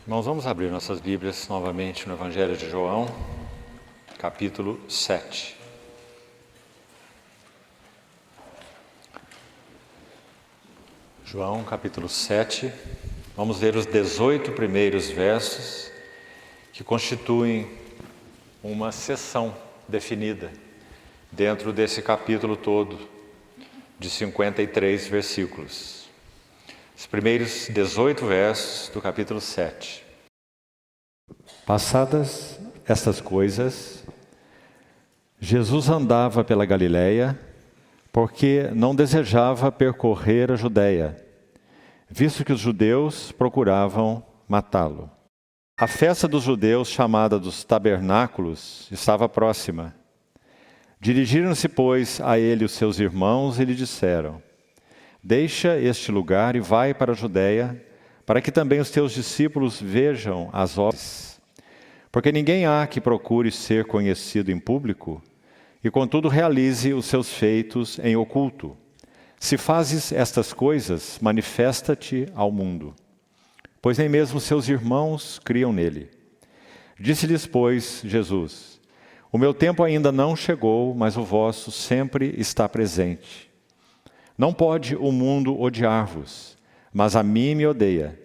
Irmãos, vamos abrir nossas Bíblias novamente no Evangelho de João, capítulo 7. João, capítulo 7, vamos ler os 18 primeiros versos que constituem uma seção definida dentro desse capítulo todo, de 53 versículos. Os primeiros 18 versos do capítulo 7. Passadas estas coisas, Jesus andava pela Galileia, porque não desejava percorrer a Judeia, visto que os judeus procuravam matá-lo. A festa dos judeus, chamada dos tabernáculos, estava próxima. Dirigiram-se, pois, a ele os seus irmãos e lhe disseram: deixa este lugar e vai para a Judeia, para que também os teus discípulos vejam as obras. Porque ninguém há que procure ser conhecido em público, e contudo realize os seus feitos em oculto. Se fazes estas coisas, manifesta-te ao mundo. Pois nem mesmo seus irmãos criam nele. Disse-lhes, pois, Jesus: o meu tempo ainda não chegou, mas o vosso sempre está presente. Não pode o mundo odiar-vos, mas a mim me odeia,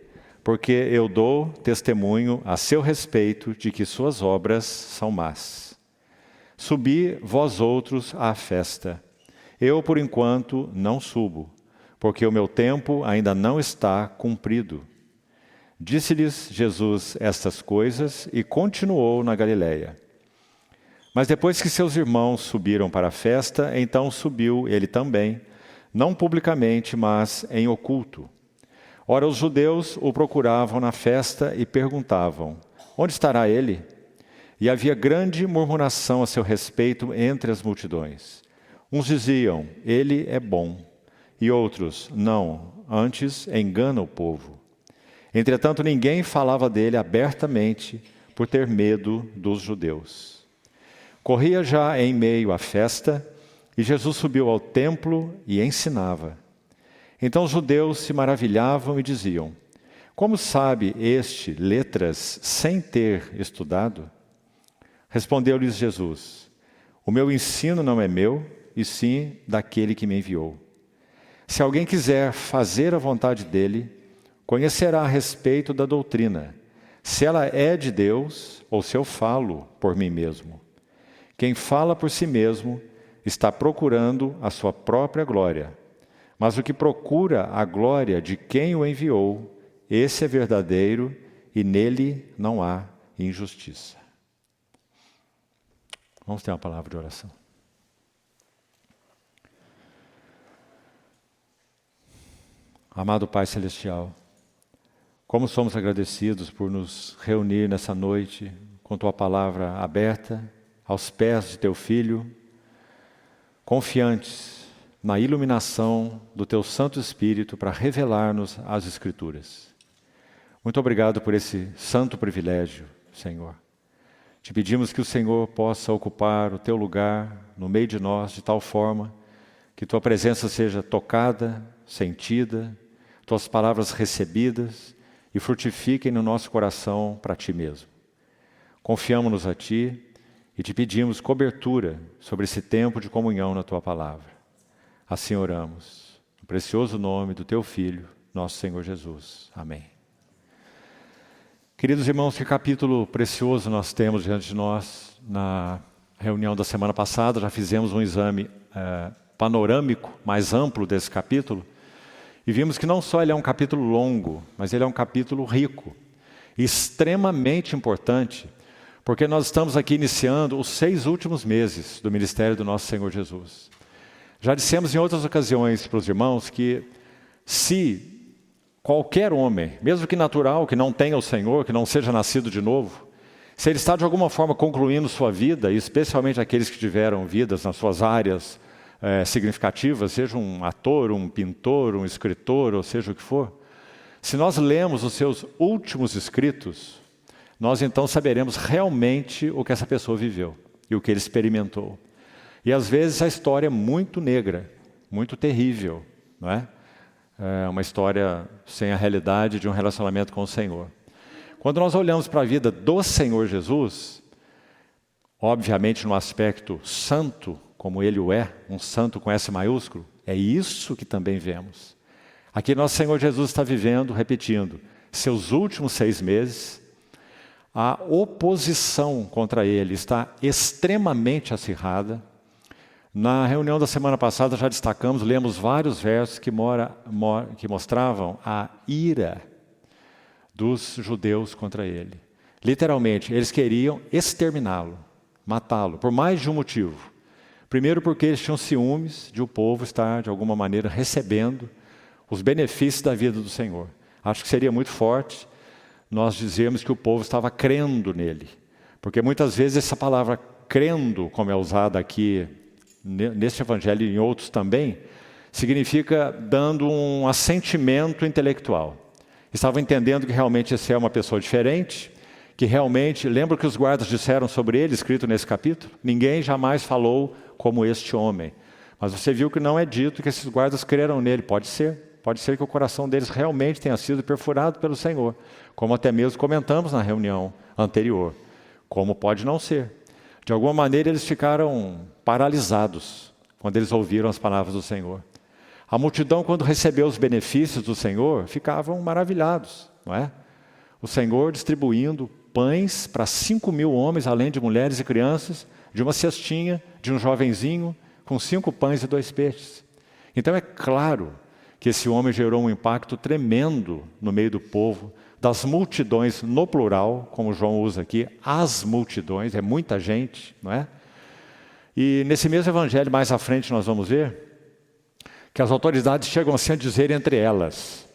porque eu dou testemunho a seu respeito de que suas obras são más. Subi vós outros à festa. Eu, por enquanto, não subo, porque o meu tempo ainda não está cumprido. Disse-lhes Jesus estas coisas e continuou na Galileia. Mas depois que seus irmãos subiram para a festa, então subiu ele também, não publicamente, mas em oculto. Ora, os judeus o procuravam na festa e perguntavam: onde estará ele? E havia grande murmuração a seu respeito entre as multidões. Uns diziam: ele é bom. E outros: não, antes engana o povo. Entretanto, ninguém falava dele abertamente, por ter medo dos judeus. Corria já em meio à festa, e Jesus subiu ao templo e ensinava. Então os judeus se maravilhavam e diziam: como sabe este letras sem ter estudado? Respondeu-lhes Jesus: o meu ensino não é meu, e sim daquele que me enviou. Se alguém quiser fazer a vontade dele, conhecerá a respeito da doutrina, se ela é de Deus ou se eu falo por mim mesmo. Quem fala por si mesmo está procurando a sua própria glória, mas o que procura a glória de quem o enviou, esse é verdadeiro e nele não há injustiça. Vamos ter uma palavra de oração. Amado Pai Celestial, como somos agradecidos por nos reunir nessa noite com Tua palavra aberta aos pés de Teu Filho, confiantes na iluminação do Teu Santo Espírito para revelar-nos as Escrituras. Muito obrigado por esse santo privilégio, Senhor. Te pedimos que o Senhor possa ocupar o Teu lugar no meio de nós, de tal forma que Tua presença seja tocada, sentida, Tuas palavras recebidas e frutifiquem no nosso coração para Ti mesmo. Confiamo-nos a Ti e Te pedimos cobertura sobre esse tempo de comunhão na Tua palavra. Assim oramos, no precioso nome do Teu Filho, nosso Senhor Jesus. Amém. Queridos irmãos, que capítulo precioso nós temos diante de nós. Na reunião da semana passada já fizemos um exame panorâmico, mais amplo desse capítulo, e vimos que não só ele é um capítulo longo, mas ele é um capítulo rico, extremamente importante, porque nós estamos aqui iniciando os 6 últimos meses do ministério do nosso Senhor Jesus. Já dissemos em outras ocasiões para os irmãos que se qualquer homem, mesmo que natural, que não tenha o Senhor, que não seja nascido de novo, se ele está de alguma forma concluindo sua vida, e especialmente aqueles que tiveram vidas nas suas áreas significativas, seja um ator, um pintor, um escritor, ou seja o que for, se nós lemos os seus últimos escritos, nós então saberemos realmente o que essa pessoa viveu e o que ele experimentou. E às vezes a história é muito negra, muito terrível, não é? É uma história sem a realidade de um relacionamento com o Senhor. Quando nós olhamos para a vida do Senhor Jesus, obviamente no aspecto santo, como Ele o é, um santo com S maiúsculo, é isso que também vemos. Aqui nosso Senhor Jesus está vivendo, repetindo, seus últimos 6 meses, a oposição contra Ele está extremamente acirrada. Na reunião da semana passada já destacamos, lemos vários versos que mostravam a ira dos judeus contra Ele. Literalmente, eles queriam exterminá-lo, matá-lo, por mais de um motivo. Primeiro porque eles tinham ciúmes de o povo estar, de alguma maneira, recebendo os benefícios da vida do Senhor. Acho que seria muito forte nós dizermos que o povo estava crendo nele. Porque muitas vezes essa palavra crendo, como é usada aqui neste evangelho e em outros também, significa dando um assentimento intelectual. Estavam entendendo que realmente esse é uma pessoa diferente, que realmente, lembra o que os guardas disseram sobre ele, escrito nesse capítulo? Ninguém jamais falou como este homem. Mas você viu que não é dito que esses guardas creram nele. Pode ser que o coração deles realmente tenha sido perfurado pelo Senhor, como até mesmo comentamos na reunião anterior. Como pode não ser. De alguma maneira eles ficaram paralisados quando eles ouviram as palavras do Senhor. A multidão, quando recebeu os benefícios do Senhor, ficavam maravilhados, não é? O Senhor distribuindo pães para 5.000 homens, além de mulheres e crianças, de uma cestinha, de um jovenzinho, com 5 pães e 2 peixes. Então é claro que esse homem gerou um impacto tremendo no meio do povo, das multidões no plural, como João usa aqui, as multidões, é muita gente, não é? E nesse mesmo evangelho, mais à frente, nós vamos ver que as autoridades chegam assim a dizer entre elas,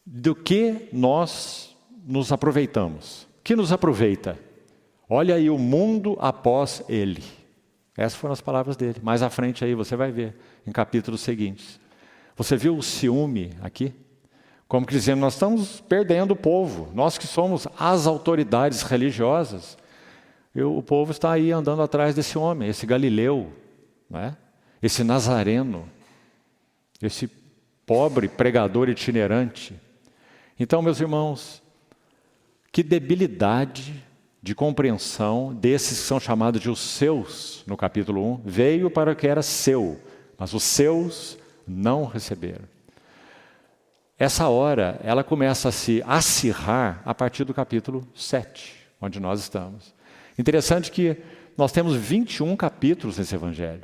do que nós nos aproveitamos? O que nos aproveita? Olha aí o mundo após ele. Essas foram as palavras dele. Mais à frente aí você vai ver, em capítulos seguintes. Você viu o ciúme aqui? Como que dizendo, nós estamos perdendo o povo. Nós que somos as autoridades religiosas. O povo está aí andando atrás desse homem, esse Galileu, não é? Esse Nazareno, esse pobre pregador itinerante. Então, meus irmãos, que debilidade de compreensão desses que são chamados de os seus, no capítulo 1, veio para o que era seu, mas os seus não receberam. Essa hora, ela começa a se acirrar a partir do capítulo 7, onde nós estamos. Interessante que nós temos 21 capítulos nesse evangelho.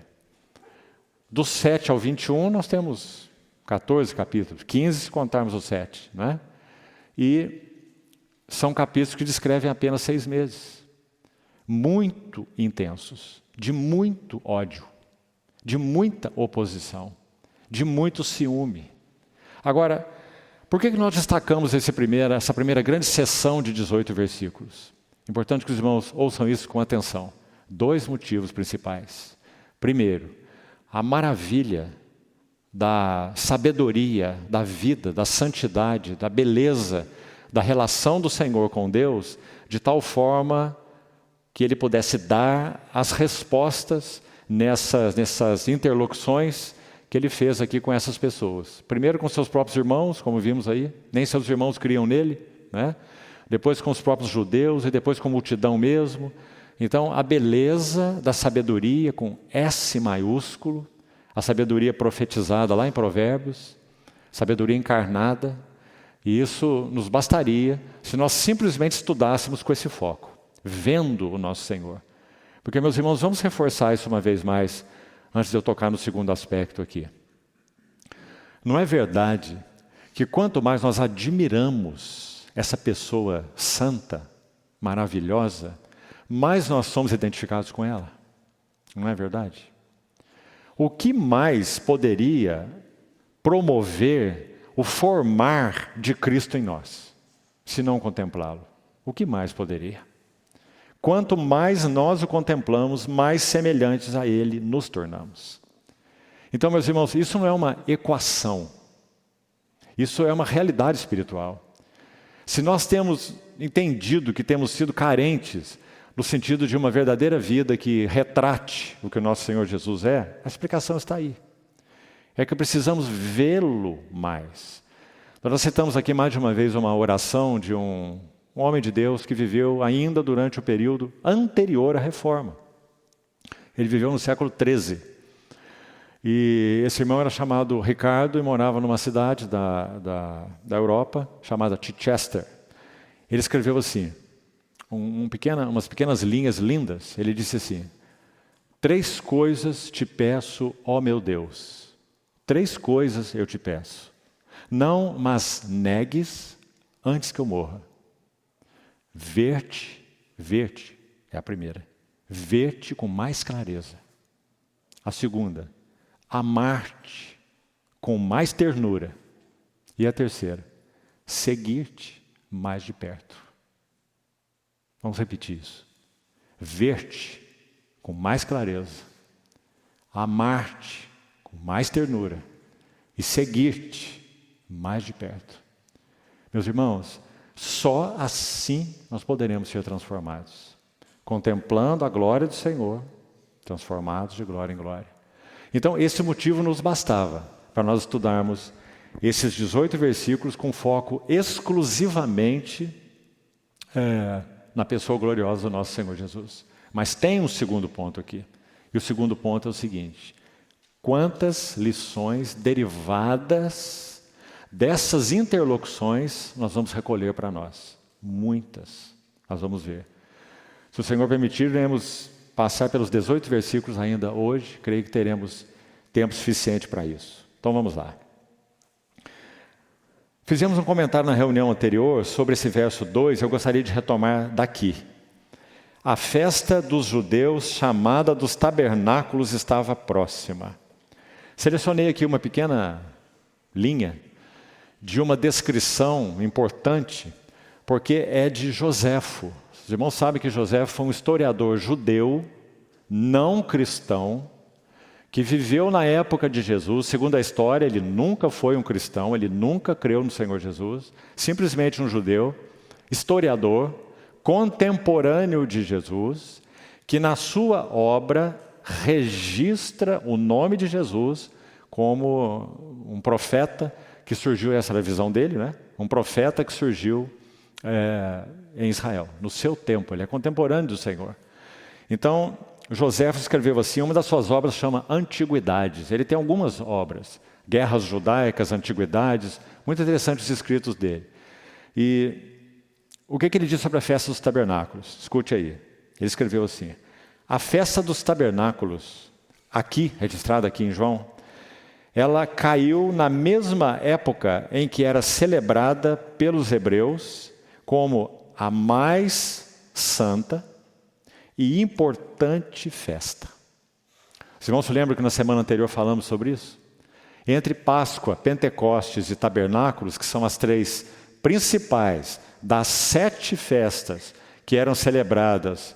Do 7 ao 21, nós temos 14 capítulos, 15 se contarmos o 7, não é? E são capítulos que descrevem apenas 6 meses. Muito intensos, de muito ódio, de muita oposição, de muito ciúme. Agora, por que nós destacamos essa primeira grande sessão de 18 versículos? Importante que os irmãos ouçam isso com atenção. 2 motivos principais. Primeiro, a maravilha da sabedoria, da vida, da santidade, da beleza, da relação do Senhor com Deus, de tal forma que Ele pudesse dar as respostas nessas interlocuções que Ele fez aqui com essas pessoas. Primeiro com seus próprios irmãos, como vimos aí, nem seus irmãos criam nele, né? Depois com os próprios judeus e depois com a multidão mesmo. Então, a beleza da sabedoria com S maiúsculo, a sabedoria profetizada lá em Provérbios, sabedoria encarnada, e isso nos bastaria se nós simplesmente estudássemos com esse foco, vendo o nosso Senhor. Porque, meus irmãos, vamos reforçar isso uma vez mais, antes de eu tocar no segundo aspecto aqui. Não é verdade que quanto mais nós admiramos essa pessoa santa, maravilhosa, mais nós somos identificados com ela? Não é verdade? O que mais poderia promover o formar de Cristo em nós, se não contemplá-lo? O que mais poderia? Quanto mais nós o contemplamos, mais semelhantes a Ele nos tornamos. Então, meus irmãos, isso não é uma equação. Isso é uma realidade espiritual. Se nós temos entendido que temos sido carentes no sentido de uma verdadeira vida que retrate o que o nosso Senhor Jesus é, a explicação está aí. É que precisamos vê-lo mais. Nós citamos aqui mais de uma vez uma oração de um um homem de Deus que viveu ainda durante o período anterior à Reforma. Ele viveu no século XIII. E esse irmão era chamado Ricardo e morava numa cidade da Europa chamada Chichester. Ele escreveu assim, umas pequenas linhas lindas. Ele disse assim: 3 coisas te peço, ó meu Deus. 3 coisas eu te peço. Não, mas negues antes que eu morra. Ver-te é a primeira. Ver-te com mais clareza. A segunda, amar-te com mais ternura. E a terceira, seguir-te mais de perto. Vamos repetir isso. Ver-te com mais clareza, amar-te com mais ternura e seguir-te mais de perto. Meus irmãos, só assim nós poderemos ser transformados. Contemplando a glória do Senhor, transformados de glória em glória. Então, esse motivo nos bastava para nós estudarmos esses 18 versículos com foco exclusivamente na pessoa gloriosa do nosso Senhor Jesus. Mas tem um segundo ponto aqui. E o segundo ponto é o seguinte: quantas lições derivadas dessas interlocuções nós vamos recolher para nós? Muitas. Nós vamos ver. Se o Senhor permitir, iremos passar pelos 18 versículos ainda hoje. Creio que teremos tempo suficiente para isso. Então vamos lá. Fizemos um comentário na reunião anterior sobre esse verso 2, eu gostaria de retomar daqui. A festa dos judeus, chamada dos tabernáculos, estava próxima. Selecionei aqui uma pequena linha de uma descrição importante, porque é de Joséfo. Os irmãos sabem que Joséfo foi um historiador judeu, não cristão, que viveu na época de Jesus. Segundo a história, ele nunca foi um cristão, ele nunca creu no Senhor Jesus, simplesmente um judeu, historiador, contemporâneo de Jesus, que na sua obra registra o nome de Jesus como um profeta que surgiu, essa era a visão dele, né? Um profeta que surgiu em Israel, no seu tempo, ele é contemporâneo do Senhor. Então, Joséfo escreveu assim, uma das suas obras chama Antiguidades. Ele tem algumas obras, Guerras Judaicas, Antiguidades, muito interessantes os escritos dele. E o que ele diz sobre a festa dos tabernáculos? Escute aí. Ele escreveu assim: a festa dos tabernáculos, aqui, registrada aqui em João, ela caiu na mesma época em que era celebrada pelos hebreus como a mais santa e importante festa. Os irmãos se lembram que na semana anterior falamos sobre isso? Entre Páscoa, Pentecostes e Tabernáculos, que são as 3 principais das 7 festas que eram celebradas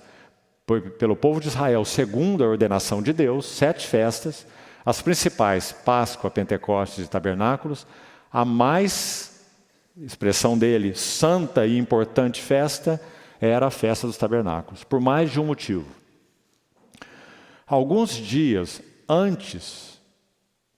pelo povo de Israel, segundo a ordenação de Deus, 7 festas, as principais, Páscoa, Pentecostes e Tabernáculos, a mais, expressão dele, santa e importante festa, era a festa dos tabernáculos, por mais de um motivo. Alguns dias antes,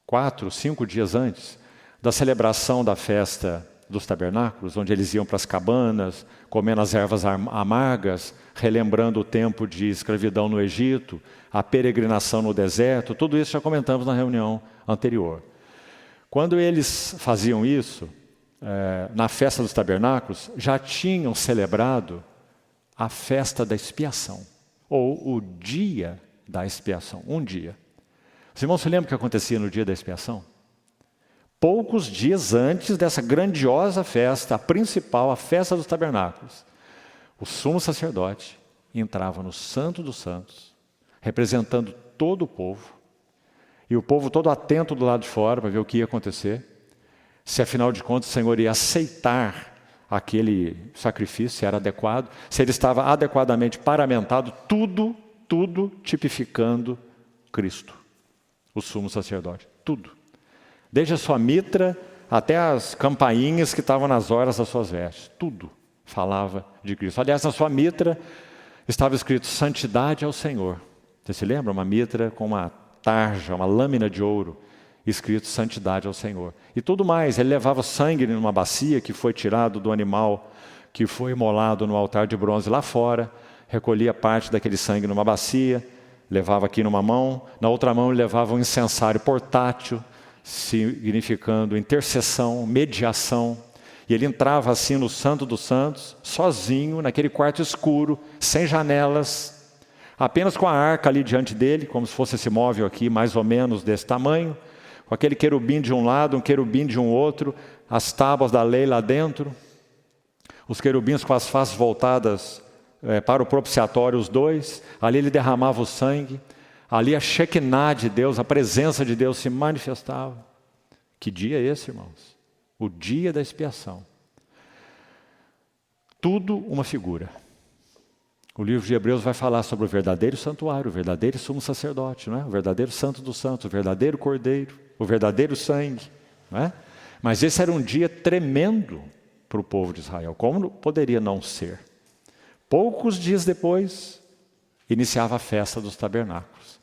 4, 5 dias antes, da celebração da festa dos tabernáculos, onde eles iam para as cabanas, comendo as ervas amargas, relembrando o tempo de escravidão no Egito, a peregrinação no deserto, tudo isso já comentamos na reunião anterior. Quando eles faziam isso, na festa dos tabernáculos, já tinham celebrado a festa da expiação, ou o dia da expiação, um dia. Os irmãos se lembram o que acontecia no dia da expiação? Poucos dias antes dessa grandiosa festa, a principal, a festa dos tabernáculos, o sumo sacerdote entrava no Santo dos Santos, representando todo o povo, e o povo todo atento do lado de fora para ver o que ia acontecer, se afinal de contas o Senhor ia aceitar aquele sacrifício, se era adequado, se ele estava adequadamente paramentado, tudo tipificando Cristo, o sumo sacerdote, tudo. Desde a sua mitra até as campainhas que estavam nas horas das suas vestes, tudo falava de Cristo. Aliás, na sua mitra estava escrito santidade ao Senhor. Você se lembra? Uma mitra com uma tarja, uma lâmina de ouro, escrito santidade ao Senhor. E tudo mais, ele levava sangue numa bacia que foi tirado do animal que foi imolado no altar de bronze lá fora, recolhia parte daquele sangue numa bacia, levava aqui numa mão, na outra mão ele levava um incensário portátil, significando intercessão, mediação. E ele entrava assim no Santo dos Santos, sozinho, naquele quarto escuro, sem janelas, apenas com a arca ali diante dele, como se fosse esse móvel aqui, mais ou menos desse tamanho, com aquele querubim de um lado, um querubim de um outro, as tábuas da lei lá dentro, os querubins com as faces voltadas para o propiciatório, os dois. Ali ele derramava o sangue, ali a Shekinah de Deus, a presença de Deus se manifestava. Que dia é esse, irmãos? O dia da expiação. Tudo uma figura. O livro de Hebreus vai falar sobre o verdadeiro santuário, o verdadeiro sumo sacerdote, não é? O verdadeiro santo dos santos, o verdadeiro cordeiro, o verdadeiro sangue, não é? Mas esse era um dia tremendo para o povo de Israel. Como poderia não ser? Poucos dias depois, iniciava a festa dos tabernáculos.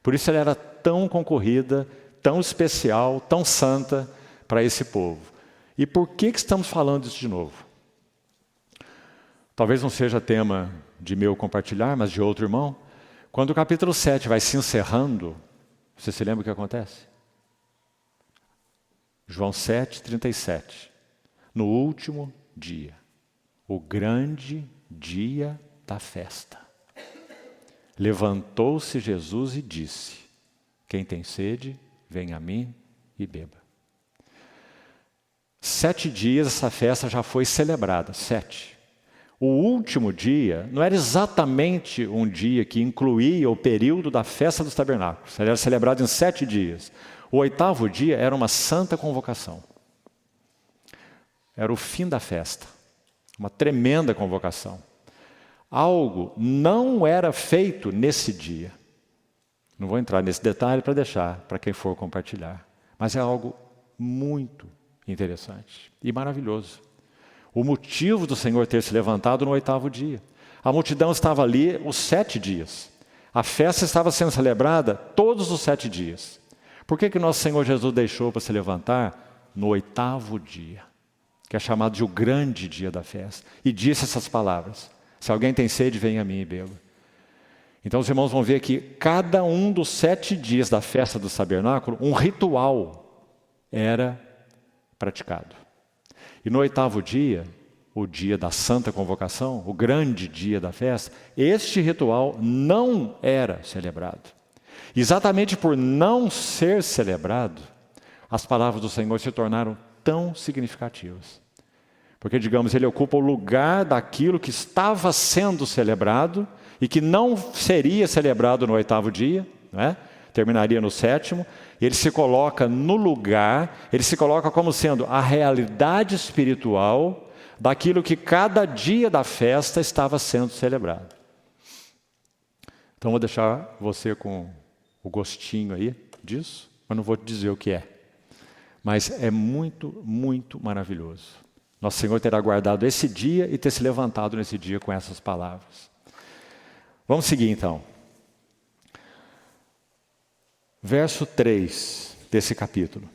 Por isso ela era tão concorrida, tão especial, tão santa para esse povo. E por que estamos falando isso de novo? Talvez não seja tema de meu compartilhar, mas de outro irmão. Quando o capítulo 7 vai se encerrando, você se lembra o que acontece? João 7:37. No último dia, o grande dia da festa, levantou-se Jesus e disse: quem tem sede, venha a mim e beba. 7 dias essa festa já foi celebrada, 7. O último dia não era exatamente um dia que incluía o período da festa dos tabernáculos. Ele era celebrado em 7 dias. O 8º dia era uma santa convocação. Era o fim da festa. Uma tremenda convocação. Algo não era feito nesse dia. Não vou entrar nesse detalhe para deixar para quem for compartilhar. Mas é algo muito interessante e maravilhoso. O motivo do Senhor ter se levantado no 8º dia. A multidão estava ali os 7 dias. A festa estava sendo celebrada todos os 7 dias. Por que nosso Senhor Jesus deixou para se levantar no 8º dia? Que é chamado de o grande dia da festa. E disse essas palavras: se alguém tem sede, venha a mim e beba. Então os irmãos vão ver que cada um dos 7 dias da festa do tabernáculo, um ritual era praticado. E no 8º dia, o dia da santa convocação, o grande dia da festa, este ritual não era celebrado. Exatamente por não ser celebrado, as palavras do Senhor se tornaram tão significativas. Porque, digamos, ele ocupa o lugar daquilo que estava sendo celebrado e que não seria celebrado no 8º dia, não é? Terminaria no 7º, e ele se coloca no lugar, ele se coloca como sendo a realidade espiritual daquilo que cada dia da festa estava sendo celebrado. Então vou deixar você com o gostinho aí disso, mas não vou te dizer o que é. Mas é muito, muito maravilhoso. Nosso Senhor terá guardado esse dia e ter se levantado nesse dia com essas palavras. Vamos seguir então. Verso 3 desse capítulo.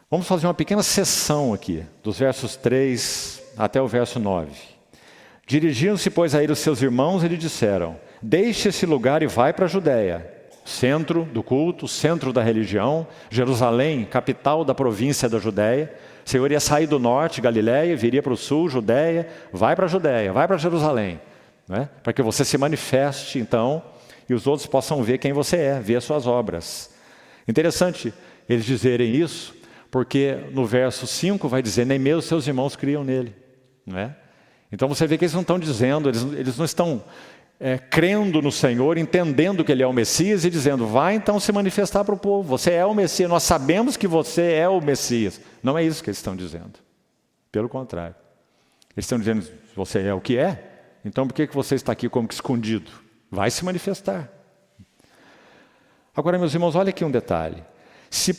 Vamos fazer uma pequena sessão aqui, dos versos 3 até o verso 9. Dirigiam-se, pois, a ele os seus irmãos e lhe disseram: deixe esse lugar e vai para a Judéia, centro do culto, centro da religião, Jerusalém, capital da província da Judéia. O Senhor ia sair do norte, Galiléia, viria para o sul, Judéia, vai para a Judéia, vai para Jerusalém, né? Para que você se manifeste, então, e os outros possam ver quem você é, ver as suas obras. Interessante eles dizerem isso, porque no verso 5 vai dizer: nem mesmo seus irmãos criam nele, não é? Então você vê que eles não estão dizendo, eles não estão crendo no Senhor, entendendo que Ele é o Messias e dizendo: vai então se manifestar para o povo, você é o Messias, nós sabemos que você é o Messias. Não é isso que eles estão dizendo, pelo contrário. Eles estão dizendo: você é o que é, então por que você está aqui como que escondido? Vai se manifestar. Agora, meus irmãos, olha aqui um detalhe. Se,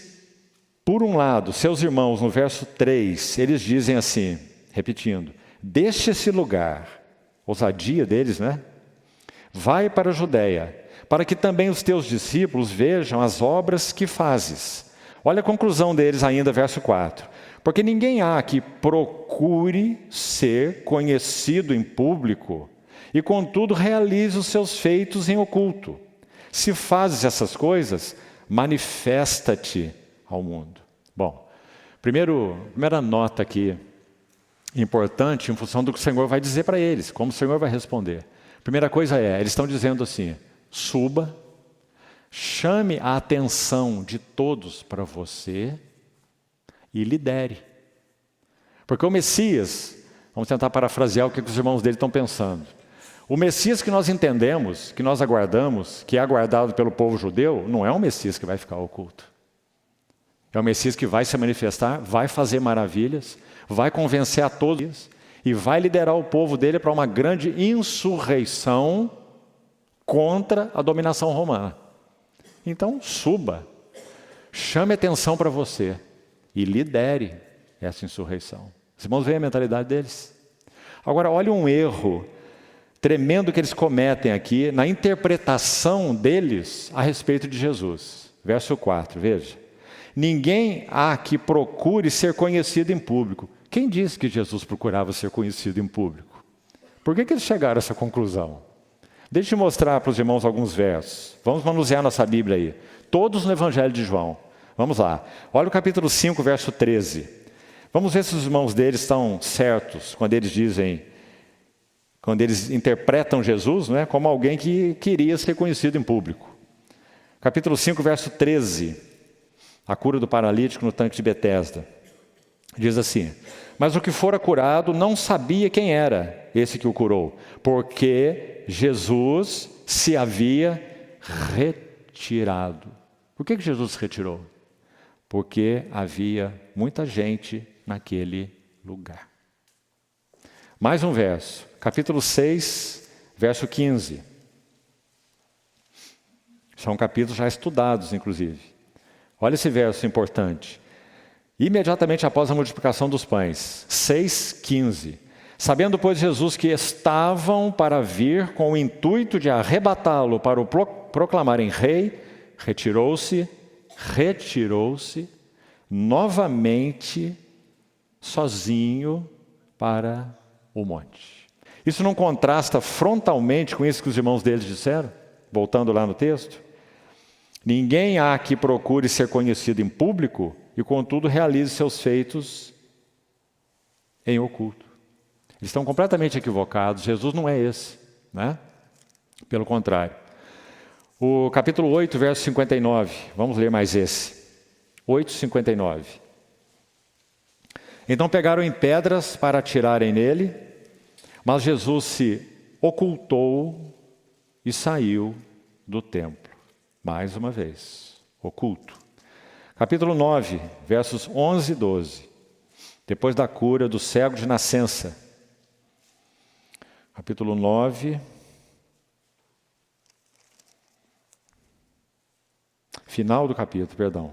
por um lado, seus irmãos, no verso 3, eles dizem assim, repetindo: deixe esse lugar, ousadia deles, né? Vai para a Judéia, para que também os teus discípulos vejam as obras que fazes. Olha a conclusão deles ainda, verso 4. Porque ninguém há que procure ser conhecido em público e, contudo, realize os seus feitos em oculto. Se fazes essas coisas, manifesta-te ao mundo. Bom, primeira nota aqui, importante, em função do que o Senhor vai dizer para eles, como o Senhor vai responder. Primeira coisa eles estão dizendo assim: suba, chame a atenção de todos para você e lidere. Porque o Messias, vamos tentar parafrasear o que os irmãos dele estão pensando. O Messias que nós entendemos, que nós aguardamos, que é aguardado pelo povo judeu, não é um Messias que vai ficar oculto. É um Messias que vai se manifestar, vai fazer maravilhas, vai convencer a todos e vai liderar o povo dele para uma grande insurreição contra a dominação romana. Então, suba, chame atenção para você e lidere essa insurreição. Os irmãos veem a mentalidade deles? Agora, olha um erro tremendo que eles cometem aqui na interpretação deles a respeito de Jesus. Verso 4, veja. Ninguém há que procure ser conhecido em público. Quem disse que Jesus procurava ser conhecido em público? Por que eles chegaram a essa conclusão? Deixa eu mostrar para os irmãos alguns versos. Vamos manusear nossa Bíblia aí. Todos no Evangelho de João. Vamos lá. Olha o capítulo 5, verso 13. Vamos ver se os irmãos deles estão certos quando eles interpretam Jesus, não é, como alguém que queria ser conhecido em público. Capítulo 5, verso 13. A cura do paralítico no tanque de Betesda. Diz assim: mas o que fora curado não sabia quem era esse que o curou, porque Jesus se havia retirado. Por que Jesus se retirou? Porque havia muita gente naquele lugar. Mais um verso, capítulo 6, verso 15. São capítulos já estudados, inclusive. Olha esse verso importante. Imediatamente após a multiplicação dos pães, 6,15. Sabendo, pois, Jesus que estavam para vir com o intuito de arrebatá-lo para o proclamarem rei, retirou-se novamente sozinho para o monte. Isso não contrasta frontalmente com isso que os irmãos deles disseram? Voltando lá no texto. Ninguém há que procure ser conhecido em público e, contudo, realize seus feitos em oculto. Eles estão completamente equivocados. Jesus não é esse, né? Pelo contrário. O capítulo 8, verso 59. Vamos ler mais esse. 8:59. Então pegaram em pedras para atirarem nele, mas Jesus se ocultou e saiu do templo. Mais uma vez, oculto. Capítulo 9, versos 11 e 12. Depois da cura do cego de nascença. Capítulo 9. Final do capítulo, perdão.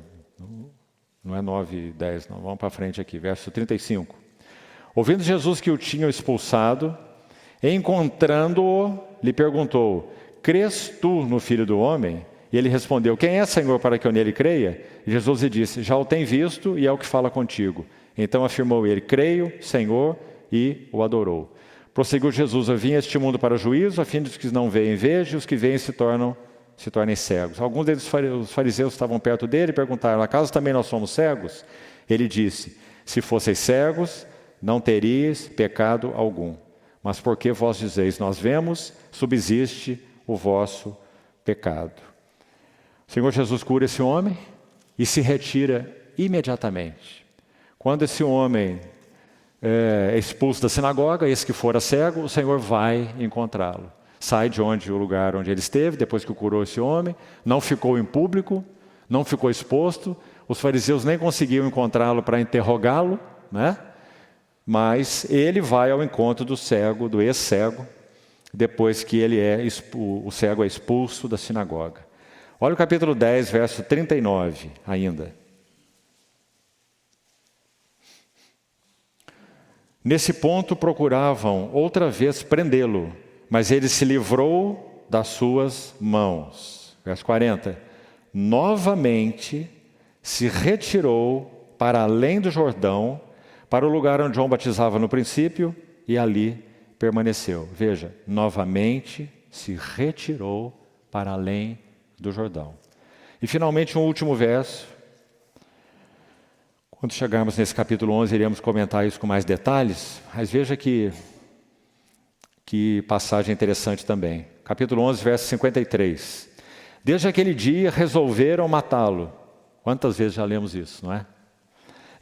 Não é 9 e 10, não. Vamos para frente aqui, verso 35. Ouvindo Jesus que o tinham expulsado, encontrando-o, lhe perguntou: crês tu no Filho do Homem? E ele respondeu: quem é, Senhor, para que eu nele creia? E Jesus lhe disse: já o tem visto e é o que fala contigo. Então afirmou ele: creio, Senhor, e o adorou. Prosseguiu Jesus: eu vim a este mundo para o juízo, a fim de que os não veem vejam, e os que veem se tornem cegos. Alguns deles, os fariseus, estavam perto dele e perguntaram: acaso também nós somos cegos? Ele disse: se fosseis cegos, não teríeis pecado algum. Mas porque vós dizeis, nós vemos, subsiste o vosso pecado. O Senhor Jesus cura esse homem e se retira imediatamente. Quando esse homem é expulso da sinagoga, esse que fora cego, o Senhor vai encontrá-lo. Sai de o lugar onde ele esteve, depois que curou esse homem, não ficou em público, não ficou exposto, os fariseus nem conseguiam encontrá-lo para interrogá-lo, né? Mas ele vai ao encontro do cego, do ex-cego, depois que o cego é expulso da sinagoga. Olha o capítulo 10, verso 39 ainda. Nesse ponto procuravam outra vez prendê-lo, mas ele se livrou das suas mãos. Verso 40. Novamente se retirou para além do Jordão, para o lugar onde João batizava no princípio, e ali permaneceu. Veja, novamente se retirou para além do Jordão. E finalmente um último verso. Quando chegarmos nesse capítulo 11, iremos comentar isso com mais detalhes, mas veja que passagem interessante também. Capítulo 11, verso 53. Desde aquele dia resolveram matá-lo. Quantas vezes já lemos isso, não é?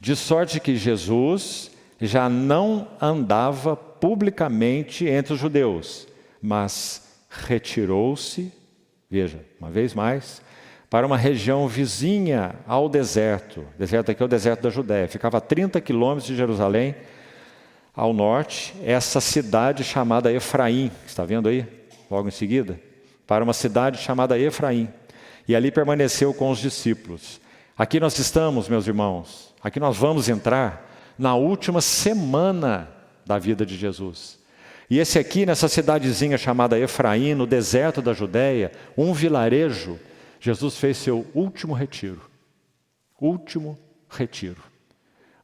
De sorte que Jesus já não andava publicamente entre os judeus, mas retirou-se, veja, uma vez mais, para uma região vizinha ao deserto. O deserto aqui é o deserto da Judéia. Ficava a 30 quilômetros de Jerusalém, ao norte, essa cidade chamada Efraim. Está vendo aí? Logo em seguida. Para uma cidade chamada Efraim. E ali permaneceu com os discípulos. Aqui nós estamos, meus irmãos, aqui nós vamos entrar na última semana da vida de Jesus. E esse aqui, nessa cidadezinha chamada Efraim, no deserto da Judéia, um vilarejo, Jesus fez seu último retiro. Último retiro.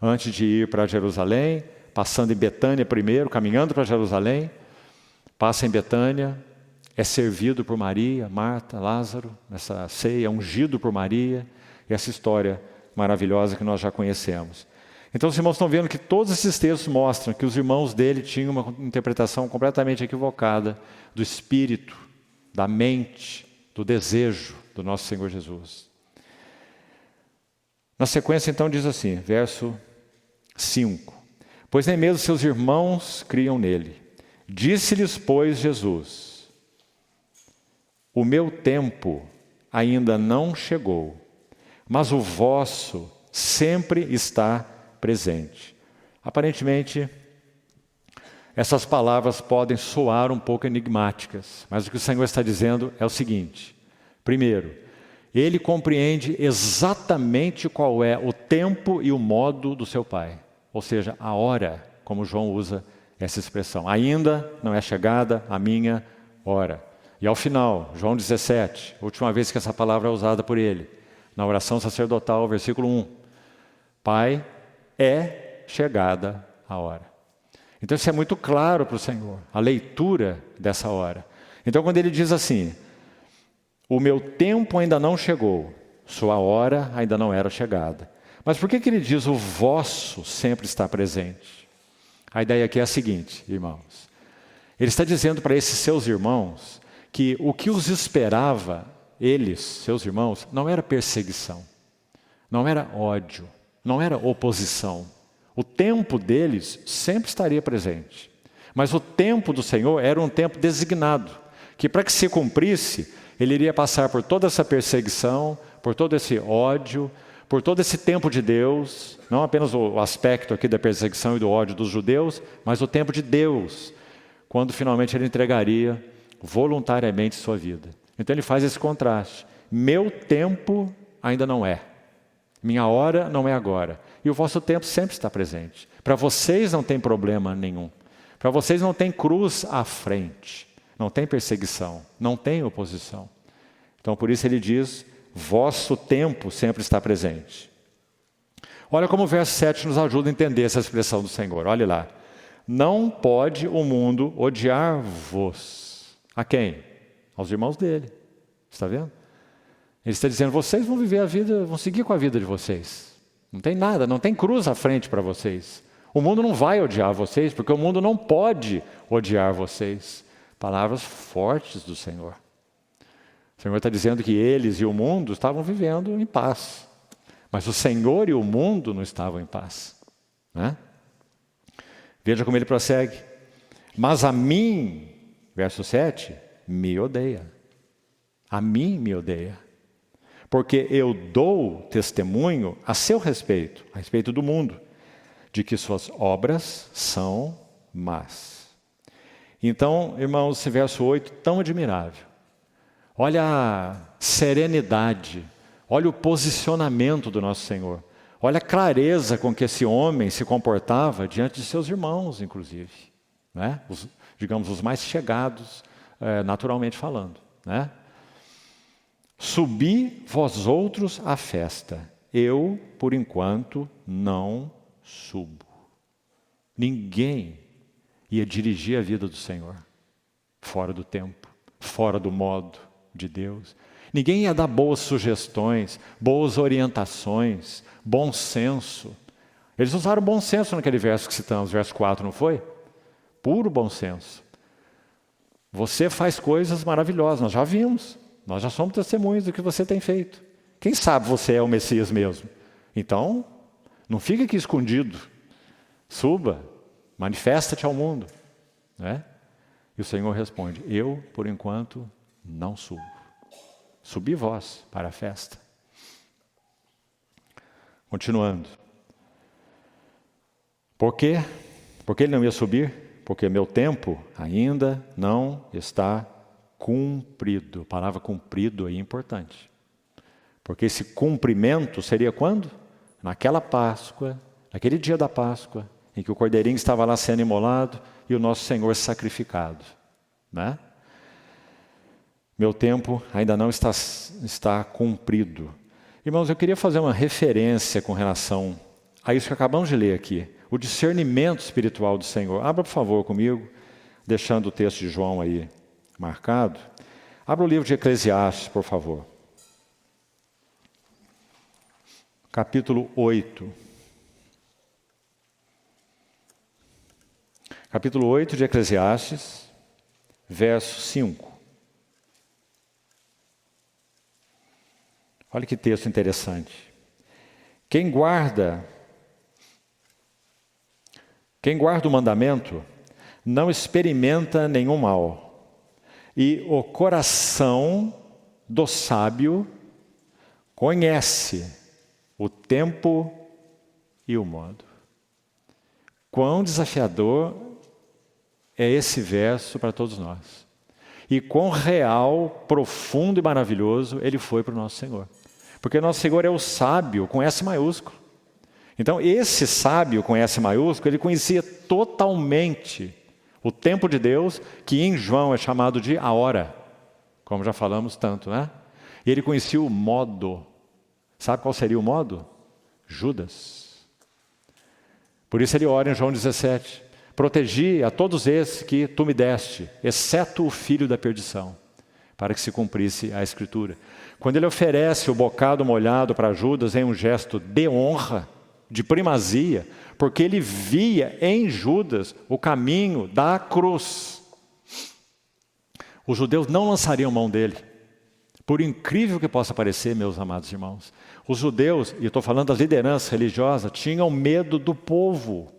Antes de ir para Jerusalém, passando em Betânia primeiro, caminhando para Jerusalém, passa em Betânia, é servido por Maria, Marta, Lázaro, nessa ceia, ungido por Maria, e essa história maravilhosa que nós já conhecemos. Então os irmãos estão vendo que todos esses textos mostram que os irmãos dele tinham uma interpretação completamente equivocada do espírito, da mente, do desejo do nosso Senhor Jesus. Na sequência então diz assim, verso 5. Pois nem mesmo seus irmãos criam nele. Disse-lhes, pois, Jesus, o meu tempo ainda não chegou, mas o vosso sempre está presente. Aparentemente, essas palavras podem soar um pouco enigmáticas, mas o que o Senhor está dizendo é o seguinte. Primeiro, ele compreende exatamente qual é o tempo e o modo do seu Pai. Ou seja, a hora, como João usa essa expressão. Ainda não é chegada a minha hora. E ao final, João 17, última vez que essa palavra é usada por ele, na oração sacerdotal, versículo 1. Pai, é chegada a hora. Então isso é muito claro para o Senhor, a leitura dessa hora. Então quando ele diz assim, o meu tempo ainda não chegou, sua hora ainda não era chegada. Mas por que ele diz o vosso sempre está presente? A ideia aqui é a seguinte, irmãos. Ele está dizendo para esses seus irmãos que o que os esperava, eles, seus irmãos, não era perseguição, não era ódio, não era oposição. O tempo deles sempre estaria presente. Mas o tempo do Senhor era um tempo designado, que para que se cumprisse, ele iria passar por toda essa perseguição, por todo esse ódio, por todo esse tempo de Deus, não apenas o aspecto aqui da perseguição e do ódio dos judeus, mas o tempo de Deus, quando finalmente ele entregaria voluntariamente sua vida. Então ele faz esse contraste. Meu tempo ainda não é. Minha hora não é agora. E o vosso tempo sempre está presente. Para vocês não tem problema nenhum. Para vocês não tem cruz à frente. Não tem perseguição. Não tem oposição. Então por isso ele diz, vosso tempo sempre está presente. Olha como o verso 7 nos ajuda a entender essa expressão do Senhor. Olha lá. Não pode o mundo odiar-vos. A quem? Aos irmãos dele. Está vendo? Ele está dizendo, vocês vão viver a vida, vão seguir com a vida de vocês. Não tem nada, não tem cruz à frente para vocês. O mundo não vai odiar vocês, porque o mundo não pode odiar vocês. Palavras fortes do Senhor. O Senhor está dizendo que eles e o mundo estavam vivendo em paz. Mas o Senhor e o mundo não estavam em paz. Né? Veja como ele prossegue. Mas a mim, verso 7, me odeia. A mim me odeia. Porque eu dou testemunho a seu respeito, a respeito do mundo, de que suas obras são más. Então, irmãos, esse verso 8, tão admirável. Olha a serenidade, olha o posicionamento do nosso Senhor. Olha a clareza com que esse homem se comportava diante de seus irmãos, inclusive. Né? Digamos, os mais chegados, naturalmente falando. Né? Subi vós outros à festa, eu, por enquanto, não subo. Ninguém ia dirigir a vida do Senhor fora do tempo, fora do modo de Deus. Ninguém ia dar boas sugestões, boas orientações, bom senso. Eles usaram bom senso naquele verso que citamos, verso 4, não foi? Puro bom senso. Você faz coisas maravilhosas, nós já vimos. Nós já somos testemunhas do que você tem feito. Quem sabe você é o Messias mesmo? Então, não fique aqui escondido. Suba, manifesta-te ao mundo. Né? E o Senhor responde, eu, por enquanto, não subo. Subi vós para a festa. Continuando. Por quê? Porque ele não ia subir? Porque meu tempo ainda não está cumprido. A palavra cumprido aí é importante. Porque esse cumprimento seria quando? Naquela Páscoa, naquele dia da Páscoa, em que o cordeirinho estava lá sendo imolado e o nosso Senhor sacrificado. Né? Meu tempo ainda não está cumprido. Irmãos, eu queria fazer uma referência com relação a isso que acabamos de ler aqui. O discernimento espiritual do Senhor. Abra, por favor, comigo, deixando o texto de João aí marcado. Abra o livro de Eclesiastes, por favor. Capítulo 8. Capítulo 8 de Eclesiastes, verso 5. Olha que texto interessante. Quem guarda o mandamento não experimenta nenhum mal, e o coração do sábio conhece o tempo e o modo. Quão desafiador é esse verso para todos nós. E quão real, profundo e maravilhoso ele foi para o nosso Senhor. Porque nosso Senhor é o sábio com S maiúsculo. Então esse sábio com S maiúsculo, ele conhecia totalmente o tempo de Deus, que em João é chamado de a hora, como já falamos tanto, né? E ele conhecia o modo. Sabe qual seria o modo? Judas. Por isso ele ora em João 17. Protegi a todos esses que tu me deste, exceto o filho da perdição, para que se cumprisse a Escritura. Quando ele oferece o bocado molhado para Judas em um gesto de honra, de primazia, porque ele via em Judas o caminho da cruz. Os judeus não lançariam mão dele. Por incrível que possa parecer, meus amados irmãos, os judeus, e eu estou falando das lideranças religiosas, tinham medo do povo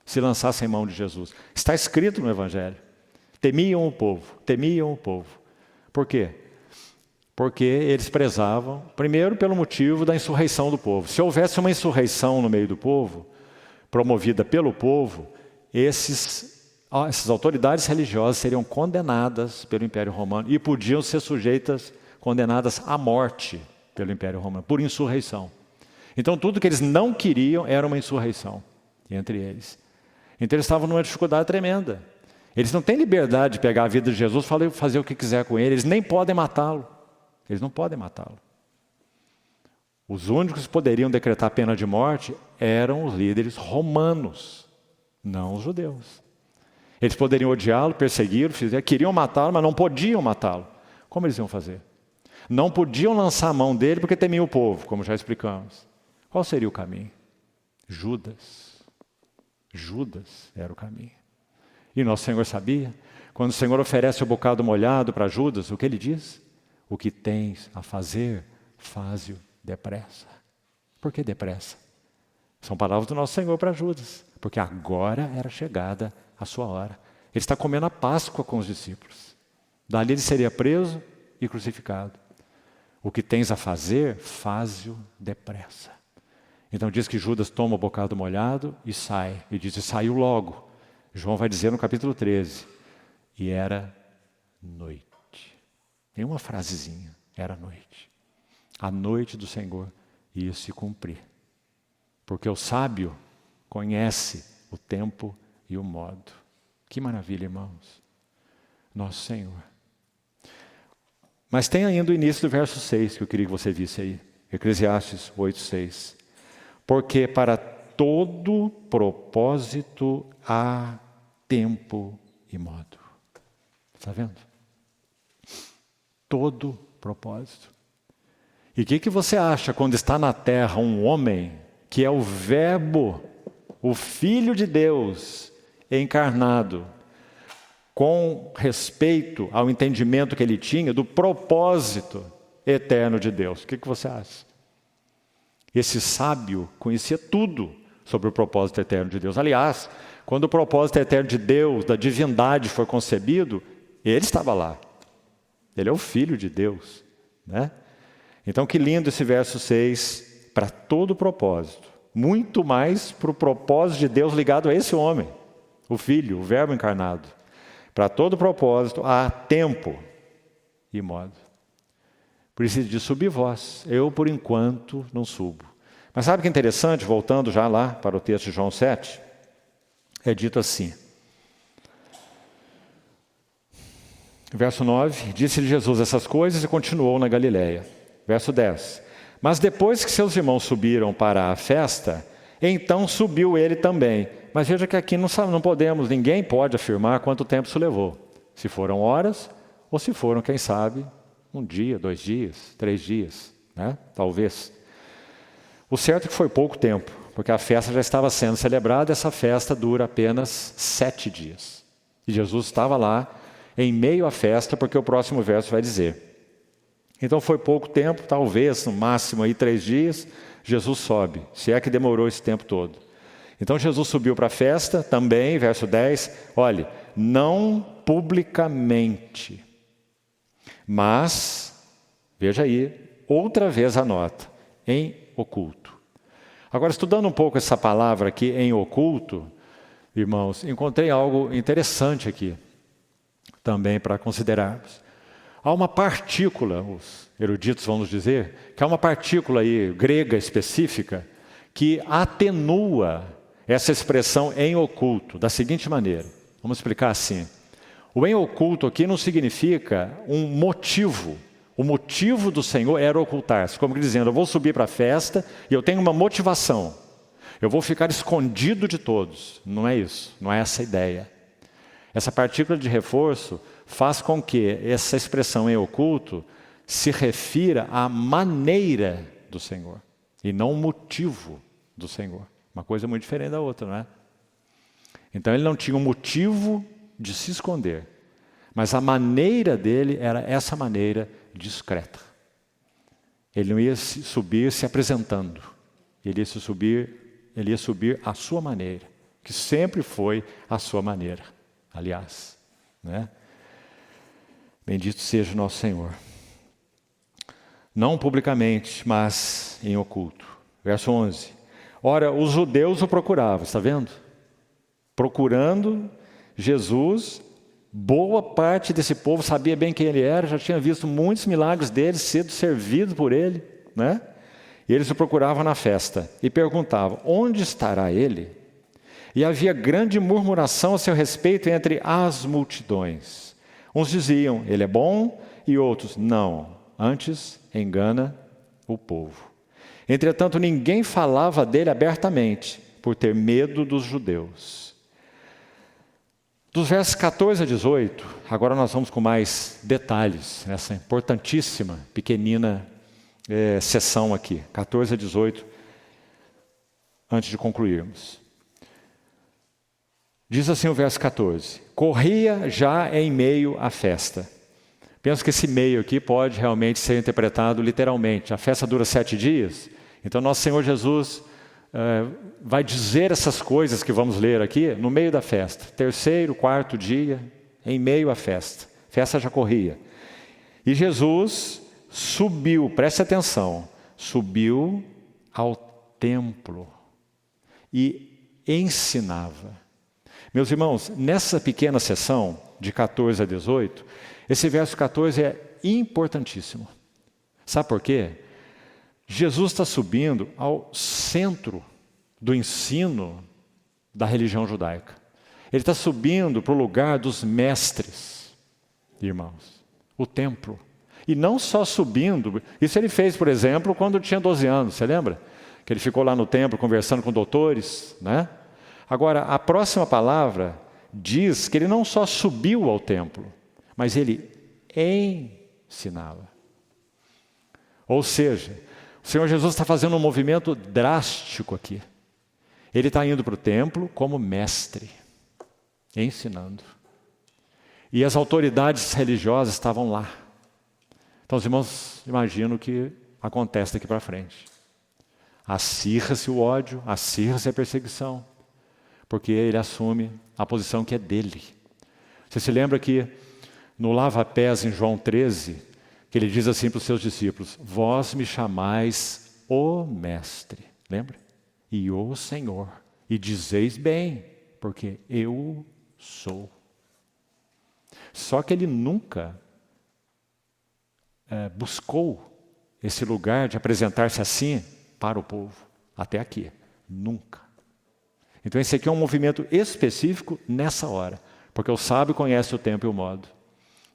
se lançassem mão de Jesus. Está escrito no Evangelho. Temiam o povo, temiam o povo. Por quê? Porque eles prezavam, primeiro pelo motivo da insurreição do povo. Se houvesse uma insurreição no meio do povo, promovida pelo povo, essas autoridades religiosas seriam condenadas pelo Império Romano e podiam ser sujeitas, condenadas à morte pelo Império Romano, por insurreição. Então tudo que eles não queriam era uma insurreição entre eles. Então eles estavam numa dificuldade tremenda. Eles não têm liberdade de pegar a vida de Jesus e fazer o que quiser com ele. Eles nem podem matá-lo. Eles não podem matá-lo. Os únicos que poderiam decretar pena de morte eram os líderes romanos, não os judeus. Eles poderiam odiá-lo, persegui-lo, queriam matá-lo, mas não podiam matá-lo. Como eles iam fazer? Não podiam lançar a mão dele porque temiam o povo, como já explicamos. Qual seria o caminho? Judas. Judas era o caminho. E nosso Senhor sabia. Quando o Senhor oferece o bocado molhado para Judas, o que ele diz? O que tens a fazer, faze-o depressa. Por que depressa? São palavras do nosso Senhor para Judas. Porque agora era chegada a sua hora. Ele está comendo a Páscoa com os discípulos. Dali ele seria preso e crucificado. O que tens a fazer, faze-o depressa. Então diz que Judas toma o bocado molhado e sai. E diz, e saiu logo. João vai dizer no capítulo 13. E era noite. Tem uma frasezinha. Era noite. A noite do Senhor ia se cumprir. Porque o sábio conhece o tempo e o modo. Que maravilha, irmãos. Nosso Senhor. Mas tem ainda o início do verso 6 que eu queria que você visse aí. Eclesiastes 8:6. Porque para todo propósito há tempo e modo. Está vendo? Todo propósito. E o que você acha quando está na terra um homem que é o Verbo, o Filho de Deus encarnado, com respeito ao entendimento que ele tinha do propósito eterno de Deus? O que você acha? Esse sábio conhecia tudo sobre o propósito eterno de Deus. Aliás, quando o propósito eterno de Deus, da divindade, foi concebido, ele estava lá. Ele é o Filho de Deus, né? Então, que lindo esse verso 6, para todo propósito. Muito mais para o propósito de Deus ligado a esse homem, o Filho, o Verbo encarnado. Para todo propósito há tempo e modo. Por isso ele diz: subi vós, eu por enquanto não subo. Mas sabe o que é interessante, voltando já lá para o texto de João 7? É dito assim. Verso 9, disse-lhe Jesus essas coisas e continuou na Galileia. Verso 10, mas depois que seus irmãos subiram para a festa, então subiu ele também. Mas veja que aqui não podemos, ninguém pode afirmar quanto tempo isso levou. Se foram horas, ou se foram, quem sabe, 1 dia, 2 dias, 3 dias, né? Talvez. O certo é que foi pouco tempo, porque a festa já estava sendo celebrada, essa festa dura apenas 7 dias. E Jesus estava lá, em meio à festa, porque o próximo verso vai dizer. Então foi pouco tempo, talvez, no máximo aí 3 dias, Jesus sobe, se é que demorou esse tempo todo. Então Jesus subiu para a festa, também, verso 10, olhe, não publicamente, mas, veja aí, outra vez a nota, em oculto. Agora, estudando um pouco essa palavra aqui, em oculto, irmãos, encontrei algo interessante aqui, também para considerarmos. Há uma partícula, os eruditos vão nos dizer, que há uma partícula aí, grega específica, que atenua essa expressão em oculto, da seguinte maneira. Vamos explicar assim. O em oculto aqui não significa um motivo. O motivo do Senhor era ocultar-se, como dizendo, eu vou subir para a festa e eu tenho uma motivação. Eu vou ficar escondido de todos. Não é isso, não é essa a ideia. Essa partícula de reforço faz com que essa expressão em oculto se refira à maneira do Senhor e não o motivo do Senhor. Uma coisa muito diferente da outra, não é? Então ele não tinha um motivo de se esconder, mas a maneira dele era essa maneira discreta. Ele não ia subir se apresentando, ele ia subir à sua maneira, que sempre foi a sua maneira. Aliás, né? Bendito seja o nosso Senhor. Não publicamente, mas em oculto. Verso 11. Ora, os judeus o procuravam, está vendo? Procurando Jesus, boa parte desse povo sabia bem quem ele era, já tinha visto muitos milagres dele, sido servido por ele, né? E eles o procuravam na festa e perguntavam, onde estará ele? E havia grande murmuração a seu respeito entre as multidões. Uns diziam, ele é bom, e outros, não, antes engana o povo. Entretanto, ninguém falava dele abertamente, por ter medo dos judeus. Dos versos 14 a 18, agora nós vamos com mais detalhes, nessa importantíssima, pequenina sessão aqui, 14 a 18, antes de concluirmos. Diz assim o verso 14, corria já em meio à festa. Penso que esse meio aqui pode realmente ser interpretado literalmente. A festa dura 7 dias, então nosso Senhor Jesus vai dizer essas coisas que vamos ler aqui no meio da festa. 3º, 4º dia, em meio à festa. A festa já corria. E Jesus subiu, preste atenção, subiu ao templo e ensinava. Meus irmãos, nessa pequena sessão, de 14 a 18, esse verso 14 é importantíssimo. Sabe por quê? Jesus está subindo ao centro do ensino da religião judaica. Ele está subindo para o lugar dos mestres, irmãos, o templo. E não só subindo, isso ele fez, por exemplo, quando tinha 12 anos, você lembra? Que ele ficou lá no templo conversando com doutores, né? Agora, a próxima palavra diz que ele não só subiu ao templo, mas ele ensinava. Ou seja, o Senhor Jesus está fazendo um movimento drástico aqui. Ele está indo para o templo como mestre, ensinando. E as autoridades religiosas estavam lá. Então os irmãos imaginam o que acontece daqui para frente. Acirra-se o ódio, acirra-se a perseguição, porque ele assume a posição que é dele. Você se lembra que no lava-pés em João 13, que ele diz assim para os seus discípulos: vós me chamais o mestre, lembra? E o Senhor, e dizeis bem, porque eu sou. Só que ele nunca buscou esse lugar de apresentar-se assim para o povo, até aqui, nunca. Então esse aqui é um movimento específico nessa hora, porque o sábio conhece o tempo e o modo.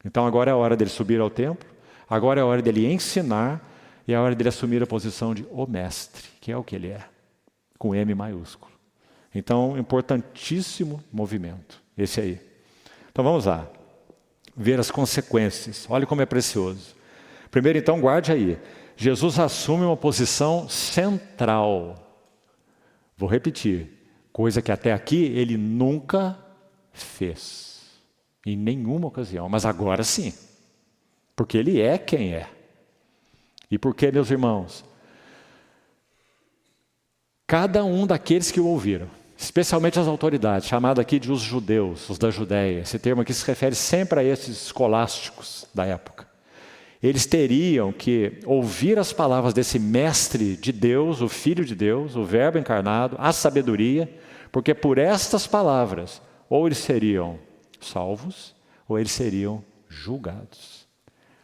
Então agora é a hora dele subir ao templo, agora é a hora dele ensinar, e é a hora dele assumir a posição de o mestre, que é o que ele é, com M maiúsculo. Então, importantíssimo movimento, esse aí. Então vamos lá, ver as consequências. Olha como é precioso. Primeiro então, guarde aí, Jesus assume uma posição central. Vou repetir, coisa que até aqui ele nunca fez, em nenhuma ocasião, mas agora sim, porque ele é quem é. E por que, meus irmãos? Cada um daqueles que o ouviram, especialmente as autoridades, chamado aqui de os judeus, os da Judéia, esse termo aqui se refere sempre a esses escolásticos da época. Eles teriam que ouvir as palavras desse mestre de Deus, o Filho de Deus, o Verbo encarnado, a sabedoria, porque por estas palavras, ou eles seriam salvos, ou eles seriam julgados.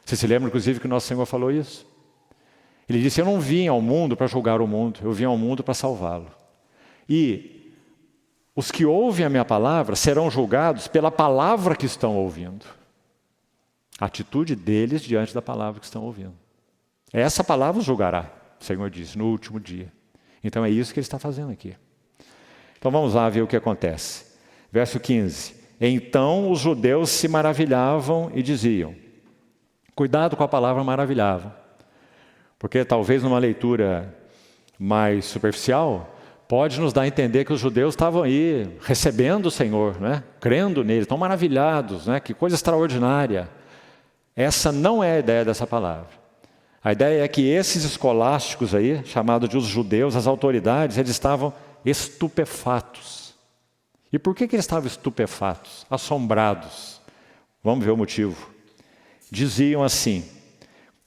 Você se lembra, inclusive, que o nosso Senhor falou isso? Ele disse: eu não vim ao mundo para julgar o mundo, eu vim ao mundo para salvá-lo. E os que ouvem a minha palavra serão julgados pela palavra que estão ouvindo. A atitude deles diante da palavra que estão ouvindo. Essa palavra os julgará, o Senhor disse, no último dia. Então é isso que ele está fazendo aqui. Então vamos lá ver o que acontece. Verso 15. Então os judeus se maravilhavam e diziam. Cuidado com a palavra maravilhavam. Porque talvez numa leitura mais superficial, pode nos dar a entender que os judeus estavam aí recebendo o Senhor, né? Crendo nele, estão maravilhados, né? Que coisa extraordinária. Essa não é a ideia dessa palavra. A ideia é que esses escolásticos aí, chamados de os judeus, as autoridades, eles estavam estupefatos. E por que eles estavam estupefatos, assombrados? Vamos ver o motivo. Diziam assim: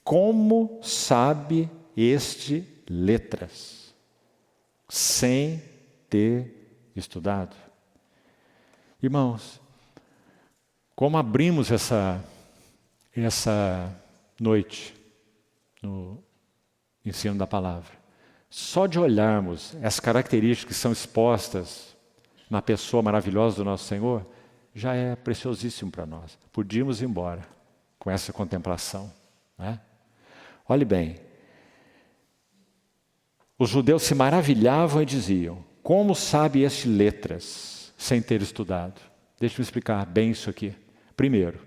como sabe este letras, sem ter estudado? Irmãos, como abrimos essa noite no ensino da palavra? Só de olharmos as características que são expostas na pessoa maravilhosa do nosso Senhor, já é preciosíssimo para nós. Podíamos ir embora com essa contemplação, né? Olhe bem, os judeus se maravilhavam e diziam: como sabe este letras, sem ter estudado? Deixa eu explicar bem isso aqui. Primeiro,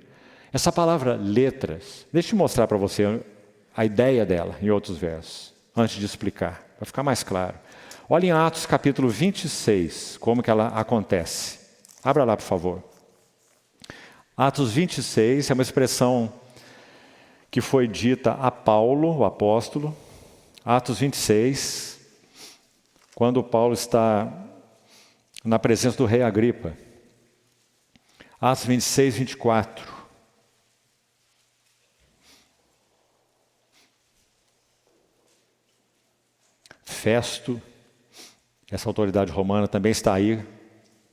essa palavra letras, deixa eu mostrar para você a ideia dela em outros versos, antes de explicar, para ficar mais claro. Olha em Atos capítulo 26, como que ela acontece. Abra lá, por favor. Atos 26 é uma expressão que foi dita a Paulo, o apóstolo. Atos 26, quando Paulo está na presença do rei Agripa. Atos 26, 24. Festo, essa autoridade romana, também está aí,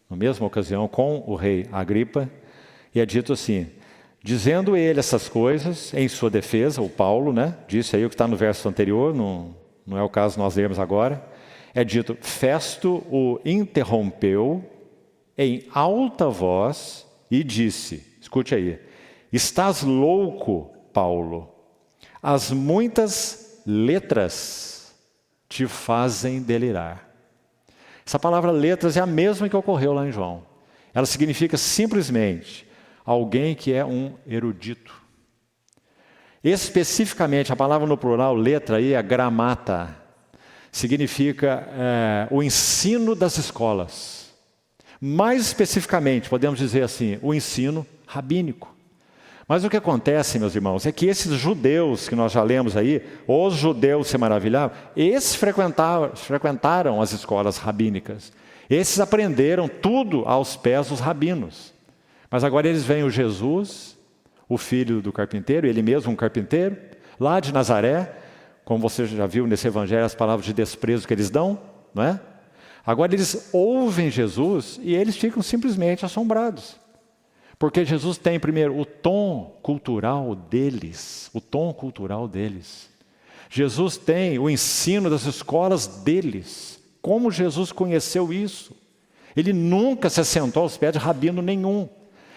na mesma ocasião, com o rei Agripa, e é dito assim: dizendo ele essas coisas em sua defesa, o Paulo, né, disse aí o que está no verso anterior, não é o caso nós lermos agora, é dito: Festo o interrompeu em alta voz e disse, escute aí: estás louco, Paulo, As muitas letras te fazem delirar. Essa palavra letras é a mesma que ocorreu lá em João. Ela significa simplesmente alguém que é um erudito. Especificamente, a palavra no plural, letra aí, é gramata. Significa o ensino das escolas. Mais especificamente, podemos dizer assim, o ensino rabínico. Mas o que acontece, meus irmãos, é que esses judeus que nós já lemos aí, os judeus se maravilhavam, esses frequentaram as escolas rabínicas. Esses aprenderam tudo aos pés dos rabinos. Mas agora eles veem o Jesus, o filho do carpinteiro, ele mesmo um carpinteiro, lá de Nazaré, como você já viu nesse evangelho, as palavras de desprezo que eles dão, não é? Agora eles ouvem Jesus e eles ficam simplesmente assombrados. Porque Jesus tem, primeiro, o tom cultural deles. O tom cultural deles. Jesus tem o ensino das escolas deles. Como Jesus conheceu isso? Ele nunca se assentou aos pés de rabino nenhum.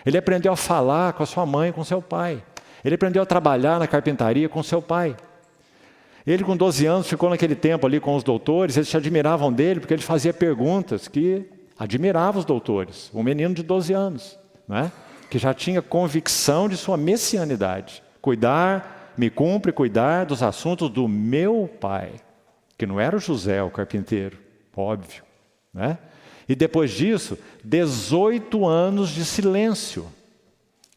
Ele aprendeu a falar com a sua mãe e com seu pai. Ele aprendeu a trabalhar na carpintaria com seu pai. Ele, com 12 anos, ficou naquele tempo ali com os doutores. Eles se admiravam dele porque ele fazia perguntas que admiravam os doutores. Um menino de 12 anos, não é? Que já tinha convicção de sua messianidade. Me cumpre cuidar dos assuntos do meu pai, que não era o José, o carpinteiro, óbvio, né? E depois disso, 18 anos de silêncio.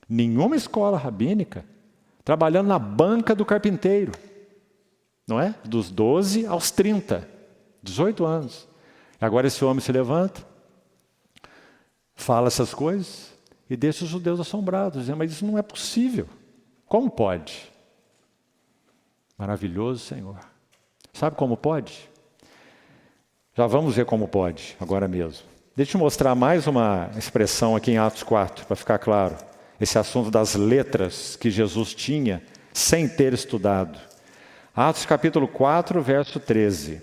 Nenhuma escola rabínica, trabalhando na banca do carpinteiro, não é? Dos 12 aos 30, 18 anos. Agora esse homem se levanta, fala essas coisas, e deixa os judeus assombrados, dizendo, mas isso não é possível. Como pode? Maravilhoso Senhor. Sabe como pode? Já vamos ver como pode, agora mesmo. Deixa eu mostrar mais uma expressão aqui em Atos 4, para ficar claro. Esse assunto das letras que Jesus tinha, sem ter estudado. Atos capítulo 4, verso 13.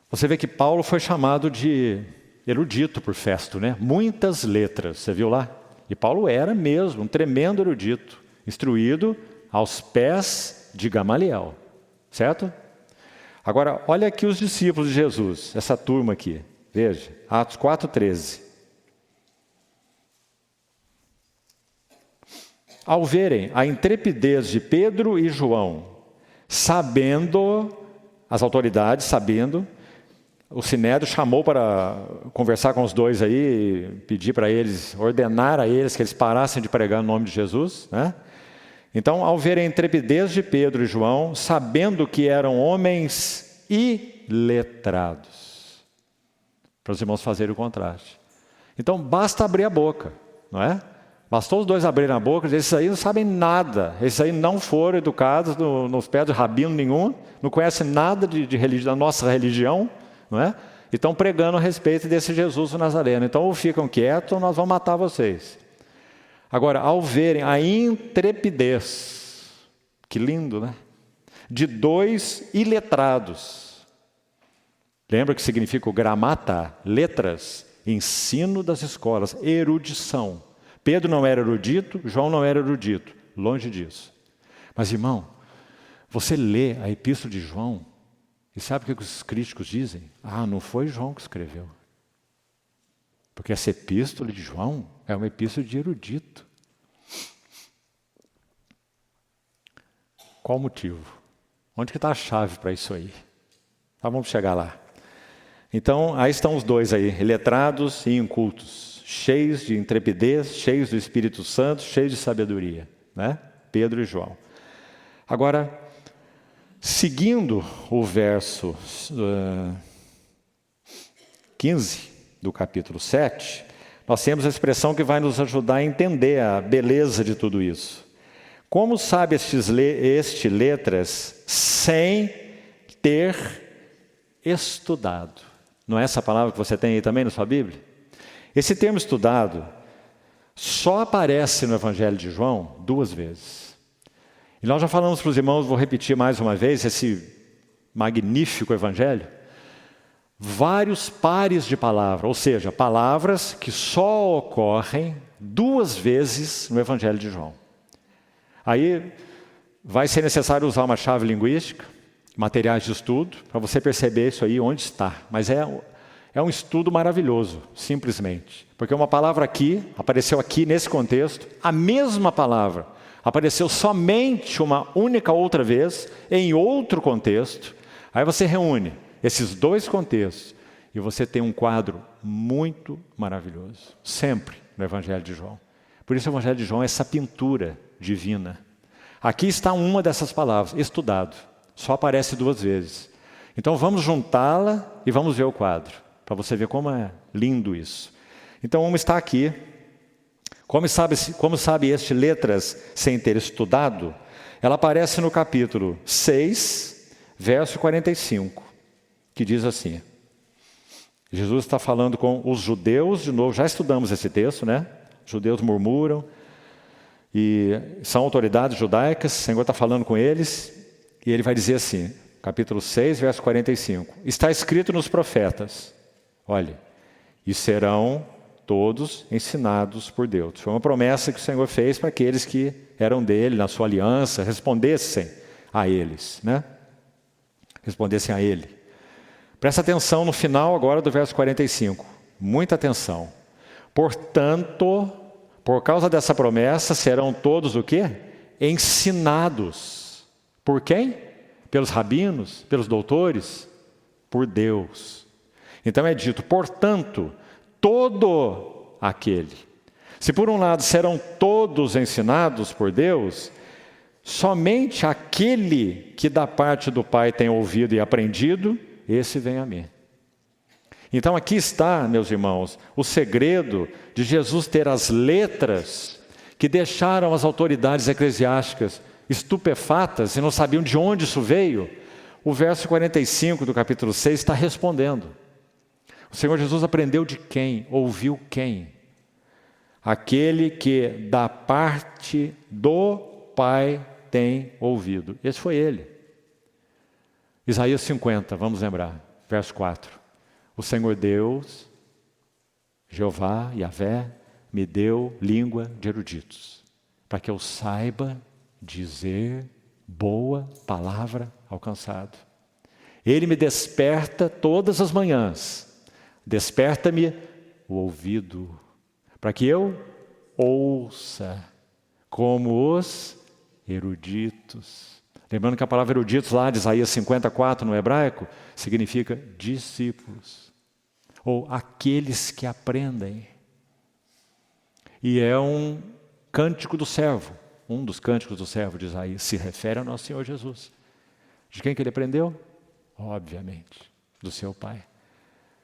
Você vê que Paulo foi chamado de erudito por Festo, né? Muitas letras, você viu lá? E Paulo era mesmo um tremendo erudito, instruído aos pés de Gamaliel, certo? Agora, olha aqui os discípulos de Jesus, essa turma aqui, veja, Atos 4:13. Ao verem a intrepidez de Pedro e João, as autoridades sabendo, o Sinédrio chamou para conversar com os dois aí, pedir para eles, ordenar a eles que eles parassem de pregar no nome de Jesus, né? Então, ao verem a intrepidez de Pedro e João, sabendo que eram homens iletrados, para os irmãos fazerem o contraste. Então, basta abrir a boca, não é? Bastou os dois abrirem a boca, esses aí não sabem nada, esses aí não foram educados nos pés de rabino nenhum, não conhecem nada de religião, da nossa religião, não é? E estão pregando a respeito desse Jesus Nazareno. Então, ou ficam quietos ou nós vamos matar vocês. Agora, ao verem a intrepidez, que lindo, né? De dois iletrados. Lembra que significa o gramata? Letras, ensino das escolas, erudição. Pedro não era erudito, João não era erudito, longe disso. Mas, irmão, você lê a epístola de João, e sabe o que os críticos dizem? Ah, não foi João que escreveu. Porque essa epístola de João é uma epístola de erudito. Qual o motivo? Onde que está a chave para isso aí? Tá, vamos chegar lá. Então, aí estão os dois aí, iletrados e incultos, cheios de intrepidez, cheios do Espírito Santo, cheios de sabedoria, né? Pedro e João. Agora, seguindo o verso 15 do capítulo 7, nós temos a expressão que vai nos ajudar a entender a beleza de tudo isso. Como sabe este letras sem ter estudado? Não é essa palavra que você tem aí também na sua Bíblia? Esse termo estudado só aparece no Evangelho de João 2 vezes. E nós já falamos para os irmãos, vou repetir mais uma vez, esse magnífico Evangelho. Vários pares de palavras, ou seja, palavras que só ocorrem 2 vezes no Evangelho de João. Aí vai ser necessário usar uma chave linguística, materiais de estudo, para você perceber isso aí onde está. Mas é um estudo maravilhoso, simplesmente. Porque uma palavra aqui, apareceu aqui nesse contexto, a mesma palavra apareceu somente uma única outra vez, em outro contexto. Aí você reúne esses dois contextos e você tem um quadro muito maravilhoso, sempre no Evangelho de João. Por isso o Evangelho de João é essa pintura divina. Aqui está uma dessas palavras, estudado, só aparece 2 vezes. Então vamos juntá-la e vamos ver o quadro, para você ver como é lindo isso. Então uma está aqui. Como sabe este letras sem ter estudado, ela aparece no capítulo 6, verso 45, que diz assim. Jesus está falando com os judeus, de novo, já estudamos esse texto, né? Os judeus murmuram, e são autoridades judaicas, o Senhor está falando com eles, e ele vai dizer assim, capítulo 6, verso 45, está escrito nos profetas, olhe, e serão todos ensinados por Deus. Foi uma promessa que o Senhor fez para aqueles que eram dele, na sua aliança, respondessem a eles, né? Respondessem a ele. Presta atenção no final agora do verso 45. Muita atenção. Portanto, por causa dessa promessa, serão todos o quê? Ensinados. Por quem? Pelos rabinos? Pelos doutores? Por Deus. Então é dito, portanto, todo aquele. Se por um lado serão todos ensinados por Deus, somente aquele que da parte do Pai tem ouvido e aprendido, esse vem a mim. Então aqui está, meus irmãos, o segredo de Jesus ter as letras que deixaram as autoridades eclesiásticas estupefatas e não sabiam de onde isso veio. O verso 45 do capítulo 6 está respondendo. O Senhor Jesus aprendeu de quem? Ouviu quem? Aquele que da parte do Pai tem ouvido. Esse foi ele. Isaías 50, vamos lembrar, verso 4. O Senhor Deus, Jeová, Yahvé, me deu língua de eruditos, para que eu saiba dizer boa palavra alcançado. Ele me desperta todas as manhãs. Desperta-me o ouvido, para que eu ouça como os eruditos. Lembrando que a palavra eruditos lá de Isaías 54 no hebraico significa discípulos, ou aqueles que aprendem. E é um cântico do servo, um dos cânticos do servo de Isaías, se refere ao nosso Senhor Jesus. De quem que ele aprendeu? Obviamente, do seu Pai.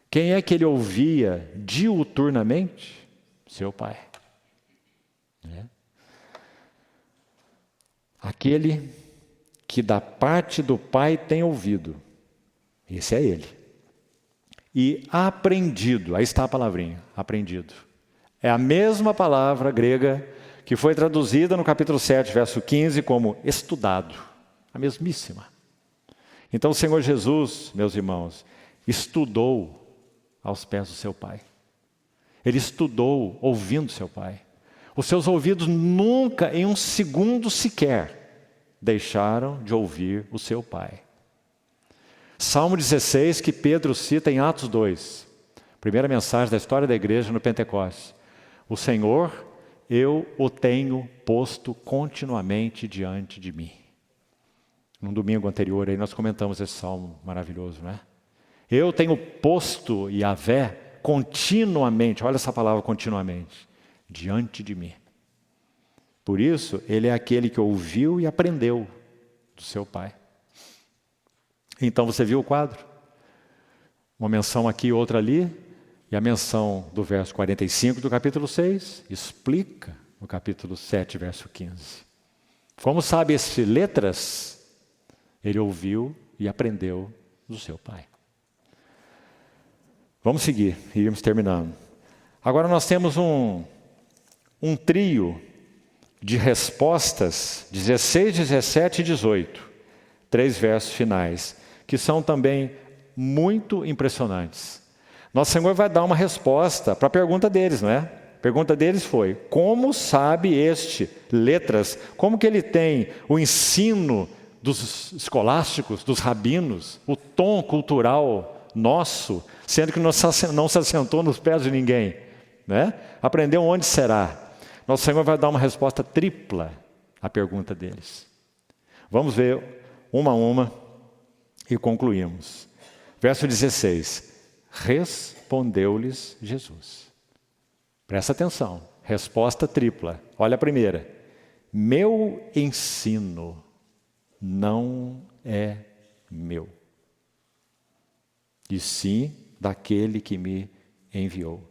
Quem é que ele ouvia diuturnamente? Seu Pai. Aquele que da parte do Pai tem ouvido. Esse é ele. E aprendido, aí está a palavrinha, aprendido. É a mesma palavra grega que foi traduzida no capítulo 7, verso 15, como estudado. A mesmíssima. Então o Senhor Jesus, meus irmãos, estudou aos pés do seu Pai. Ele estudou ouvindo seu Pai. Os seus ouvidos nunca, em um segundo sequer, deixaram de ouvir o seu Pai. Salmo 16, que Pedro cita em Atos 2. Primeira mensagem da história da igreja no Pentecostes. O Senhor, eu o tenho posto continuamente diante de mim. Num domingo anterior aí nós comentamos esse salmo maravilhoso, não é? Eu tenho posto Yahvé continuamente, olha essa palavra continuamente, diante de mim. Por isso, ele é aquele que ouviu e aprendeu do seu Pai. Então você viu o quadro? Uma menção aqui, outra ali, e a menção do verso 45 do capítulo 6 explica no capítulo 7, verso 15. Como sabe essas letras? Ele ouviu e aprendeu do seu Pai. Vamos seguir, irmos terminando. Agora nós temos um trio de respostas, 16, 17 e 18. 3 versos finais, que são também muito impressionantes. Nosso Senhor vai dar uma resposta para a pergunta deles, não é? A pergunta deles foi: como sabe este letras? Como que ele tem o ensino dos escolásticos, dos rabinos, o tom cultural nosso, sendo que não se assentou nos pés de ninguém, né? Aprendeu onde será? Nosso Senhor vai dar uma resposta tripla à pergunta deles. Vamos ver uma a uma e concluímos. Verso 16. Respondeu-lhes Jesus. Presta atenção, resposta tripla. Olha a primeira. Meu ensino não é meu, e sim daquele que me enviou.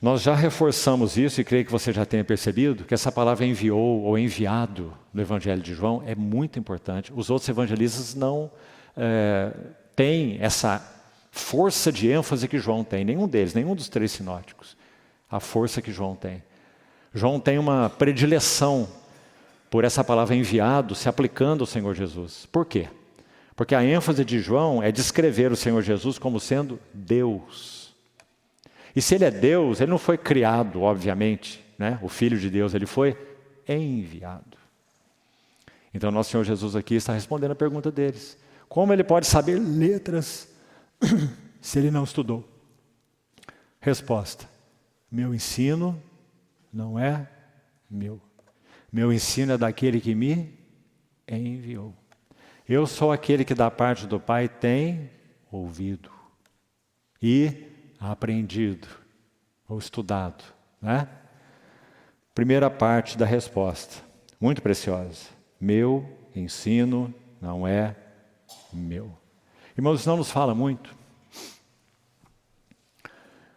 Nós já reforçamos isso, e creio que você já tenha percebido, que essa palavra enviou ou enviado no Evangelho de João é muito importante. Os outros evangelistas não têm essa força de ênfase que João tem, nenhum deles, nenhum dos 3 sinóticos. A força que João tem. João tem uma predileção por essa palavra enviado se aplicando ao Senhor Jesus. Por quê? Porque a ênfase de João é descrever o Senhor Jesus como sendo Deus. E se ele é Deus, ele não foi criado, obviamente, né? O Filho de Deus, ele foi enviado. Então, nosso Senhor Jesus aqui está respondendo a pergunta deles. Como ele pode saber letras se ele não estudou? Resposta. Meu ensino não é meu. Meu ensino é daquele que me enviou. Eu sou aquele que da parte do Pai tem ouvido e aprendido ou estudado, né? Primeira parte da resposta, muito preciosa. Meu ensino não é meu. Irmãos, isso não nos fala muito.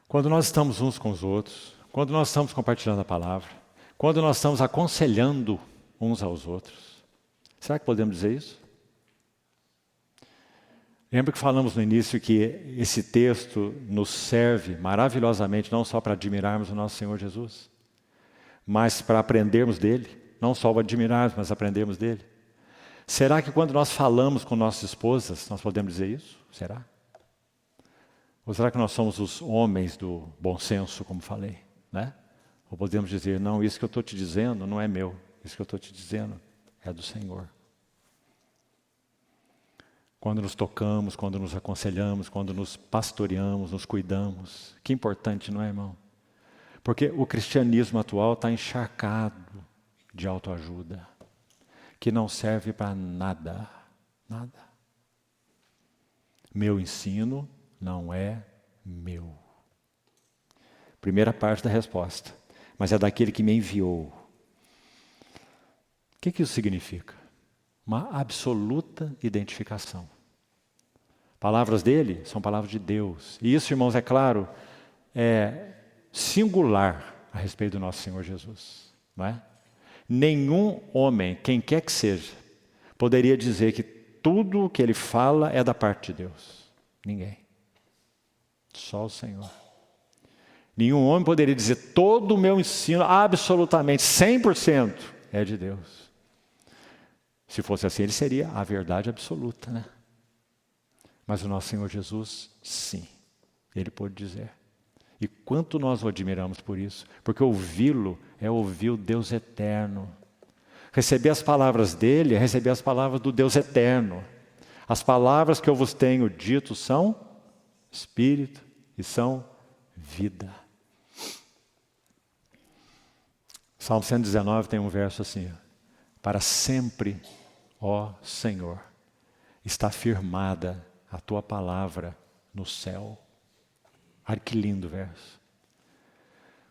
Quando nós estamos uns com os outros, quando nós estamos compartilhando a palavra, quando nós estamos aconselhando uns aos outros, será que podemos dizer isso? Lembra que falamos no início que esse texto nos serve maravilhosamente não só para admirarmos o nosso Senhor Jesus, mas para aprendermos dele, não só para admirarmos, mas aprendermos dele. Será que quando nós falamos com nossas esposas, nós podemos dizer isso? Será? Ou será que nós somos os homens do bom senso, como falei, né? Ou podemos dizer, não, isso que eu estou te dizendo não é meu, isso que eu estou te dizendo é do Senhor. Quando nos tocamos, quando nos aconselhamos, quando nos pastoreamos, nos cuidamos, que importante, não é, irmão? Porque o cristianismo atual está encharcado de autoajuda, que não serve para nada, nada. Meu ensino não é meu. Primeira parte da resposta. Mas é daquele que me enviou. O que isso significa? Uma absoluta identificação. Palavras dele são palavras de Deus. E isso, irmãos, é claro, é singular a respeito do nosso Senhor Jesus. Não é? Nenhum homem, quem quer que seja, poderia dizer que tudo o que ele fala é da parte de Deus. Ninguém. Só o Senhor. Nenhum homem poderia dizer todo o meu ensino, absolutamente, 100% é de Deus. Se fosse assim, ele seria a verdade absoluta, né? Mas o nosso Senhor Jesus, sim, ele pôde dizer. E quanto nós o admiramos por isso, porque ouvi-lo é ouvir o Deus eterno. Receber as palavras dele é receber as palavras do Deus eterno. As palavras que eu vos tenho dito são espírito e são vida. Salmo 119 tem um verso assim: para sempre, ó Senhor, está firmada a tua palavra no céu. Olha que lindo verso.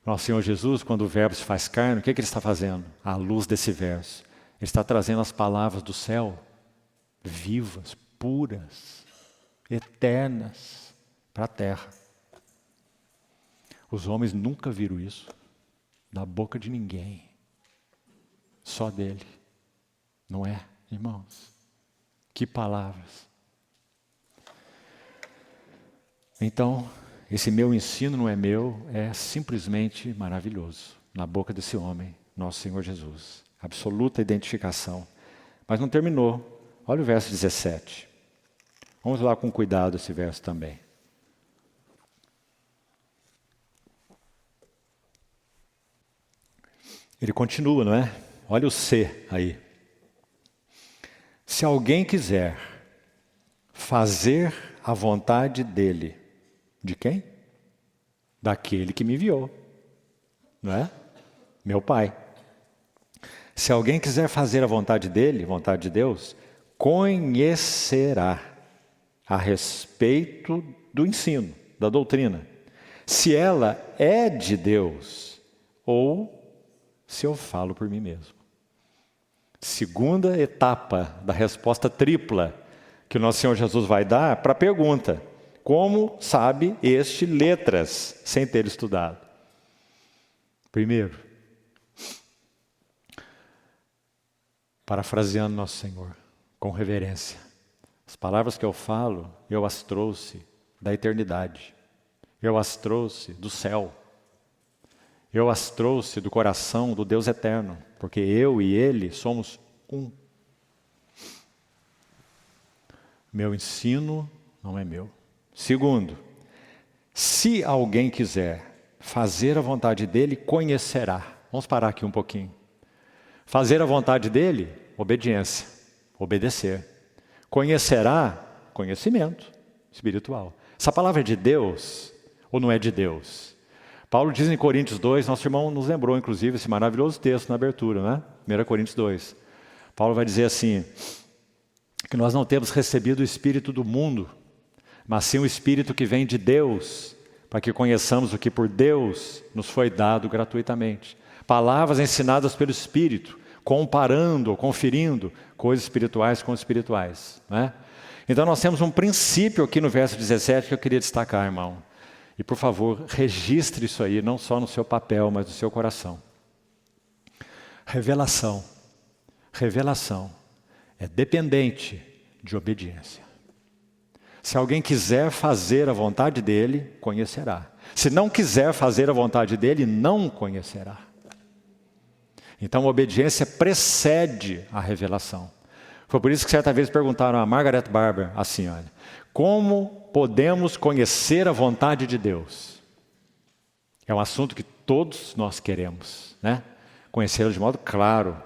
Nosso Senhor Jesus, quando o verbo se faz carne, o que ele está fazendo? À luz desse verso, ele está trazendo as palavras do céu, vivas, puras, eternas, para a terra. Os homens nunca viram isso da boca de ninguém, só dele. Não é, irmãos? Que palavras. Então, esse meu ensino não é meu, é simplesmente maravilhoso. Na boca desse homem, nosso Senhor Jesus. Absoluta identificação. Mas não terminou. Olha o verso 17. Vamos lá com cuidado esse verso também. Ele continua, não é? Olha o C aí. Se alguém quiser fazer a vontade dele, de quem? Daquele que me enviou, não é? Meu Pai. Se alguém quiser fazer a vontade dele, vontade de Deus, conhecerá a respeito do ensino, da doutrina, se ela é de Deus ou se eu falo por mim mesmo. Segunda etapa da resposta tripla que o nosso Senhor Jesus vai dar para a pergunta: como sabe este letras sem ter estudado? Primeiro, parafraseando nosso Senhor, com reverência, as palavras que eu falo, eu as trouxe da eternidade, eu as trouxe do céu, eu as trouxe do coração do Deus eterno, porque eu e Ele somos um. Meu ensino não é meu. Segundo, se alguém quiser fazer a vontade dEle, conhecerá. Vamos parar aqui um pouquinho. Fazer a vontade dEle, obediência, obedecer. Conhecerá, conhecimento espiritual. Essa palavra é de Deus ou não é de Deus? Paulo diz em Coríntios 2, nosso irmão nos lembrou, inclusive, esse maravilhoso texto na abertura, né? 1 Coríntios 2. Paulo vai dizer assim, que nós não temos recebido o Espírito do mundo, mas sim o Espírito que vem de Deus, para que conheçamos o que por Deus nos foi dado gratuitamente. Palavras ensinadas pelo Espírito, comparando ou conferindo coisas espirituais com espirituais, né? Então nós temos um princípio aqui no verso 17 que eu queria destacar, irmão. E por favor, registre isso aí, não só no seu papel, mas no seu coração. Revelação. Revelação é dependente de obediência. Se alguém quiser fazer a vontade dele, conhecerá. Se não quiser fazer a vontade dele, não conhecerá. Então a obediência precede a revelação. Foi por isso que certa vez perguntaram a Margaret Barber assim, olha, como podemos conhecer a vontade de Deus? É um assunto que todos nós queremos, né? Conhecê-lo de modo claro.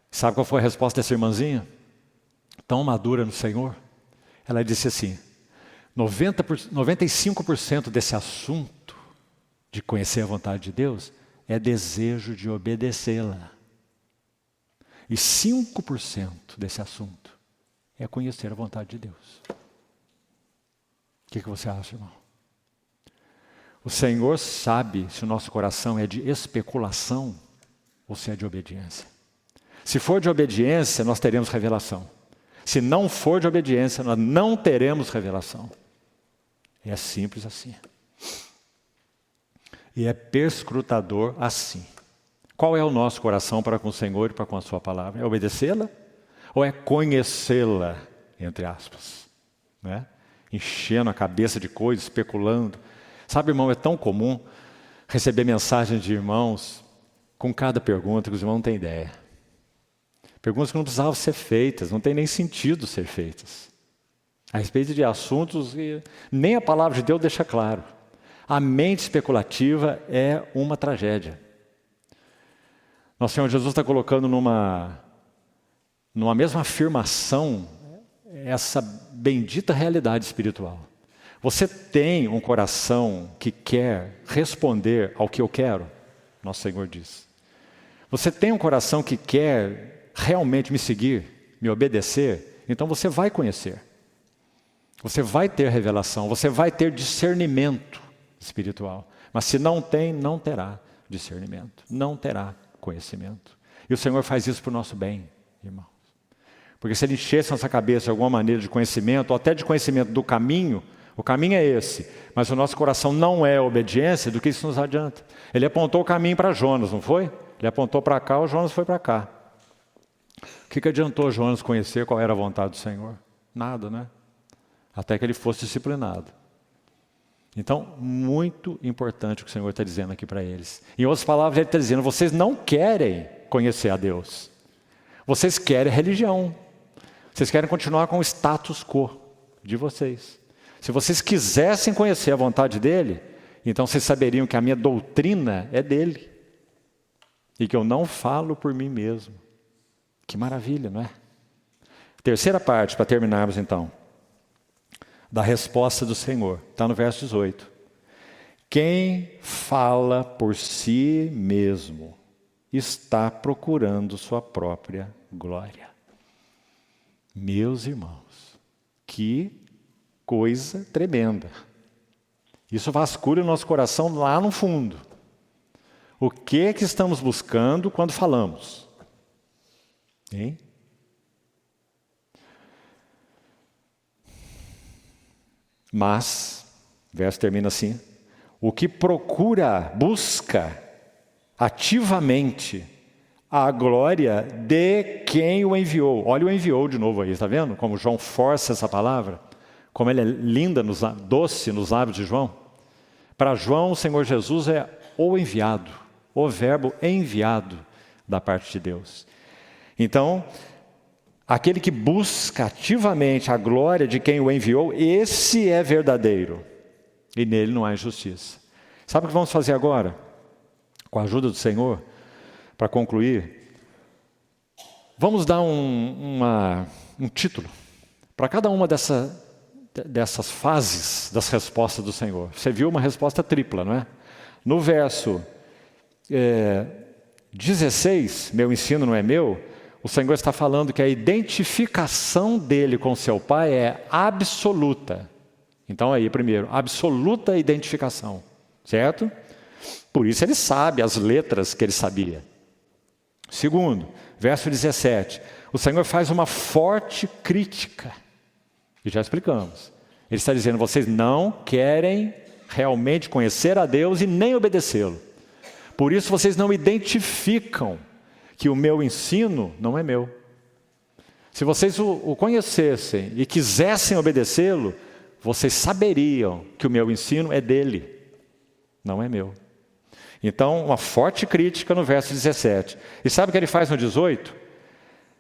Sabe qual foi a resposta dessa irmãzinha? Tão madura no Senhor. Ela disse assim, 95% desse assunto de conhecer a vontade de Deus é desejo de obedecê-la. E 5% desse assunto é conhecer a vontade de Deus. O que você acha, irmão? O Senhor sabe se o nosso coração é de especulação ou se é de obediência. Se for de obediência, nós teremos revelação. Se não for de obediência, nós não teremos revelação. É simples assim. E é perscrutador assim. Qual é o nosso coração para com o Senhor e para com a sua palavra? É obedecê-la ou é conhecê-la, entre aspas, né? Enchendo a cabeça de coisas, especulando. Sabe, irmão, é tão comum receber mensagens de irmãos com cada pergunta que os irmãos não têm ideia. Perguntas que não precisavam ser feitas, não tem nem sentido ser feitas. A respeito de assuntos que nem a palavra de Deus deixa claro. A mente especulativa é uma tragédia. Nosso Senhor Jesus está colocando numa mesma afirmação essa bendita realidade espiritual. Você tem um coração que quer responder ao que eu quero? Nosso Senhor diz. Você tem um coração que quer realmente me seguir, me obedecer? Então você vai conhecer. Você vai ter revelação, você vai ter discernimento espiritual. Mas se não tem, não terá discernimento, não terá conhecimento. E o Senhor faz isso para o nosso bem, irmãos. Porque se Ele enchesse nossa cabeça de alguma maneira de conhecimento, ou até de conhecimento do caminho, o caminho é esse, mas o nosso coração não é obediência, do que isso nos adianta? Ele apontou o caminho para Jonas, não foi? Ele apontou para cá, o Jonas foi para cá. O que adiantou Jonas conhecer qual era a vontade do Senhor? Nada, né? Até que ele fosse disciplinado. Então, muito importante o que o Senhor está dizendo aqui para eles. Em outras palavras, Ele está dizendo, vocês não querem conhecer a Deus. Vocês querem religião. Vocês querem continuar com o status quo de vocês. Se vocês quisessem conhecer a vontade dEle, então vocês saberiam que a minha doutrina é dEle. e que eu não falo por mim mesmo. Que maravilha, não é? Terceira parte, para terminarmos então, da resposta do Senhor. Está no verso 18. Quem fala por si mesmo está procurando sua própria glória. Meus irmãos, que coisa tremenda. Isso vasculha o nosso coração lá no fundo. O que é que estamos buscando quando falamos? Hein? Mas, o verso termina assim, o que procura, busca ativamente a glória de quem o enviou. Olha o enviou de novo aí, está vendo? Como João força essa palavra, como ela é linda, doce nos lábios de João. Para João, o Senhor Jesus é o enviado, o verbo enviado da parte de Deus. Então, aquele que busca ativamente a glória de quem o enviou, esse é verdadeiro. E nele não há injustiça. Sabe o que vamos fazer agora? Com a ajuda do Senhor, para concluir, vamos dar um título para cada uma dessas fases das respostas do Senhor. Você viu uma resposta tripla, não é? No verso 16, meu ensino não é meu, o Senhor está falando que a identificação dele com seu Pai é absoluta. Então aí, primeiro, absoluta identificação, certo? Por isso ele sabe as letras que ele sabia. Segundo, verso 17, o Senhor faz uma forte crítica. E já explicamos. Ele está dizendo, vocês não querem realmente conhecer a Deus e nem obedecê-lo. Por isso vocês não identificam que o meu ensino não é meu. Se vocês o conhecessem e quisessem obedecê-lo, vocês saberiam que o meu ensino é dele, não é meu. Então, uma forte crítica no verso 17. E sabe o que ele faz no 18?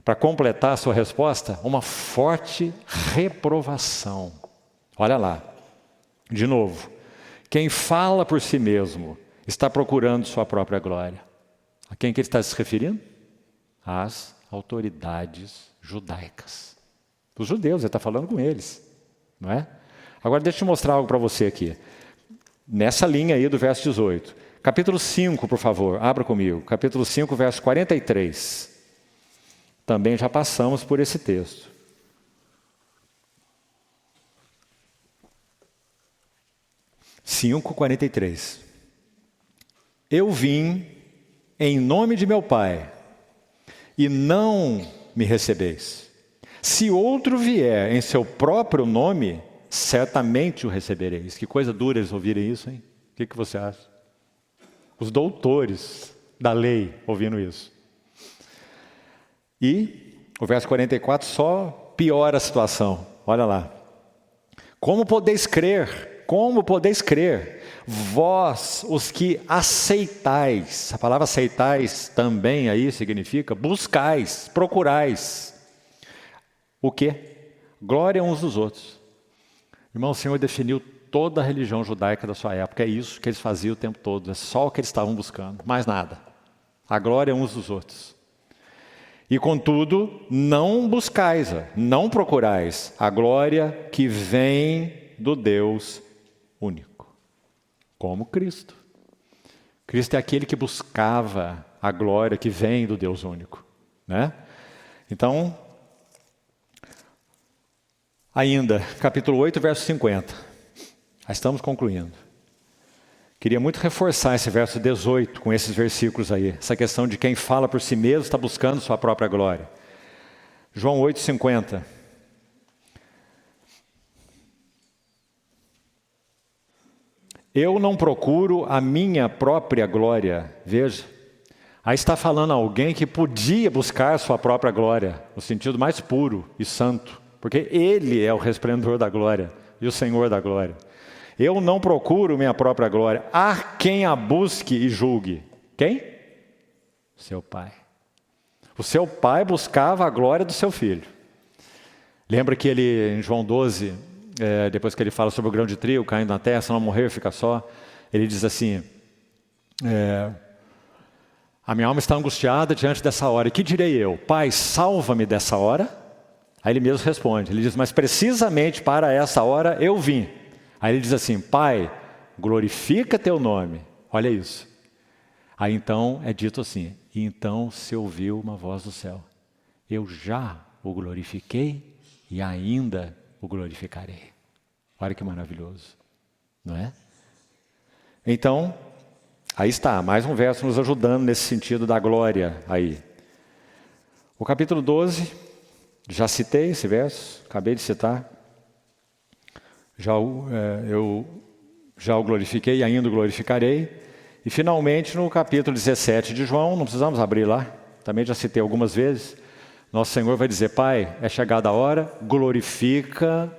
Para completar a sua resposta, uma forte reprovação. Olha lá, de novo. Quem fala por si mesmo está procurando sua própria glória. A quem que ele está se referindo? Às autoridades judaicas. Os judeus, ele está falando com eles, não é? Agora deixa eu mostrar algo para você aqui. Nessa linha aí do verso 18. Capítulo 5, por favor, abra comigo. Capítulo 5, verso 43. Também já passamos por esse texto. Cinco, 43. Eu vim em nome de meu Pai, e não me recebeis. Se outro vier em seu próprio nome, certamente o recebereis. Que coisa dura eles ouvirem isso, hein? O que você acha? Os doutores da lei ouvindo isso. E o verso 44 só piora a situação. Olha lá. Como podeis crer? Como podeis crer? Vós, os que aceitais. A palavra aceitais também aí significa buscais, procurais. O quê? Glória uns dos outros. Irmão, o Senhor definiu toda a religião judaica da sua época. É isso que eles faziam o tempo todo. É só o que eles estavam buscando. Mais nada. A glória uns dos outros. E contudo, não buscais, não procurais a glória que vem do Deus único. Como Cristo. Cristo é aquele que buscava a glória que vem do Deus único, né? Então, ainda, capítulo 8, verso 50. Já estamos concluindo. Queria muito reforçar esse verso 18 com esses versículos aí. Essa questão de quem fala por si mesmo está buscando sua própria glória. João 8, 50. Eu não procuro a minha própria glória. Veja, aí está falando alguém que podia buscar sua própria glória, no sentido mais puro e santo, porque Ele é o resplendor da glória e o Senhor da glória. Eu não procuro minha própria glória. Há quem a busque e julgue. Quem? Seu Pai. O seu Pai buscava a glória do seu Filho. Lembra que ele, em João 12, depois que ele fala sobre o grão de trigo caindo na terra, se não morrer, fica só. Ele diz assim, A minha alma está angustiada diante dessa hora. E que direi eu? Pai, salva-me dessa hora? Aí ele mesmo responde. Ele diz, mas precisamente para essa hora eu vim. Aí ele diz assim, Pai, glorifica teu nome. Olha isso. Aí então é dito assim, e então se ouviu uma voz do céu. Eu já o glorifiquei e ainda o glorificarei. Olha que maravilhoso, não é? Então, aí está, mais um verso nos ajudando nesse sentido da glória aí. O capítulo 12, já citei esse verso, acabei de citar. Eu já o glorifiquei e ainda o glorificarei. E finalmente no capítulo 17 de João, não precisamos abrir lá, também já citei algumas vezes, nosso Senhor vai dizer, Pai, é chegada a hora, glorifica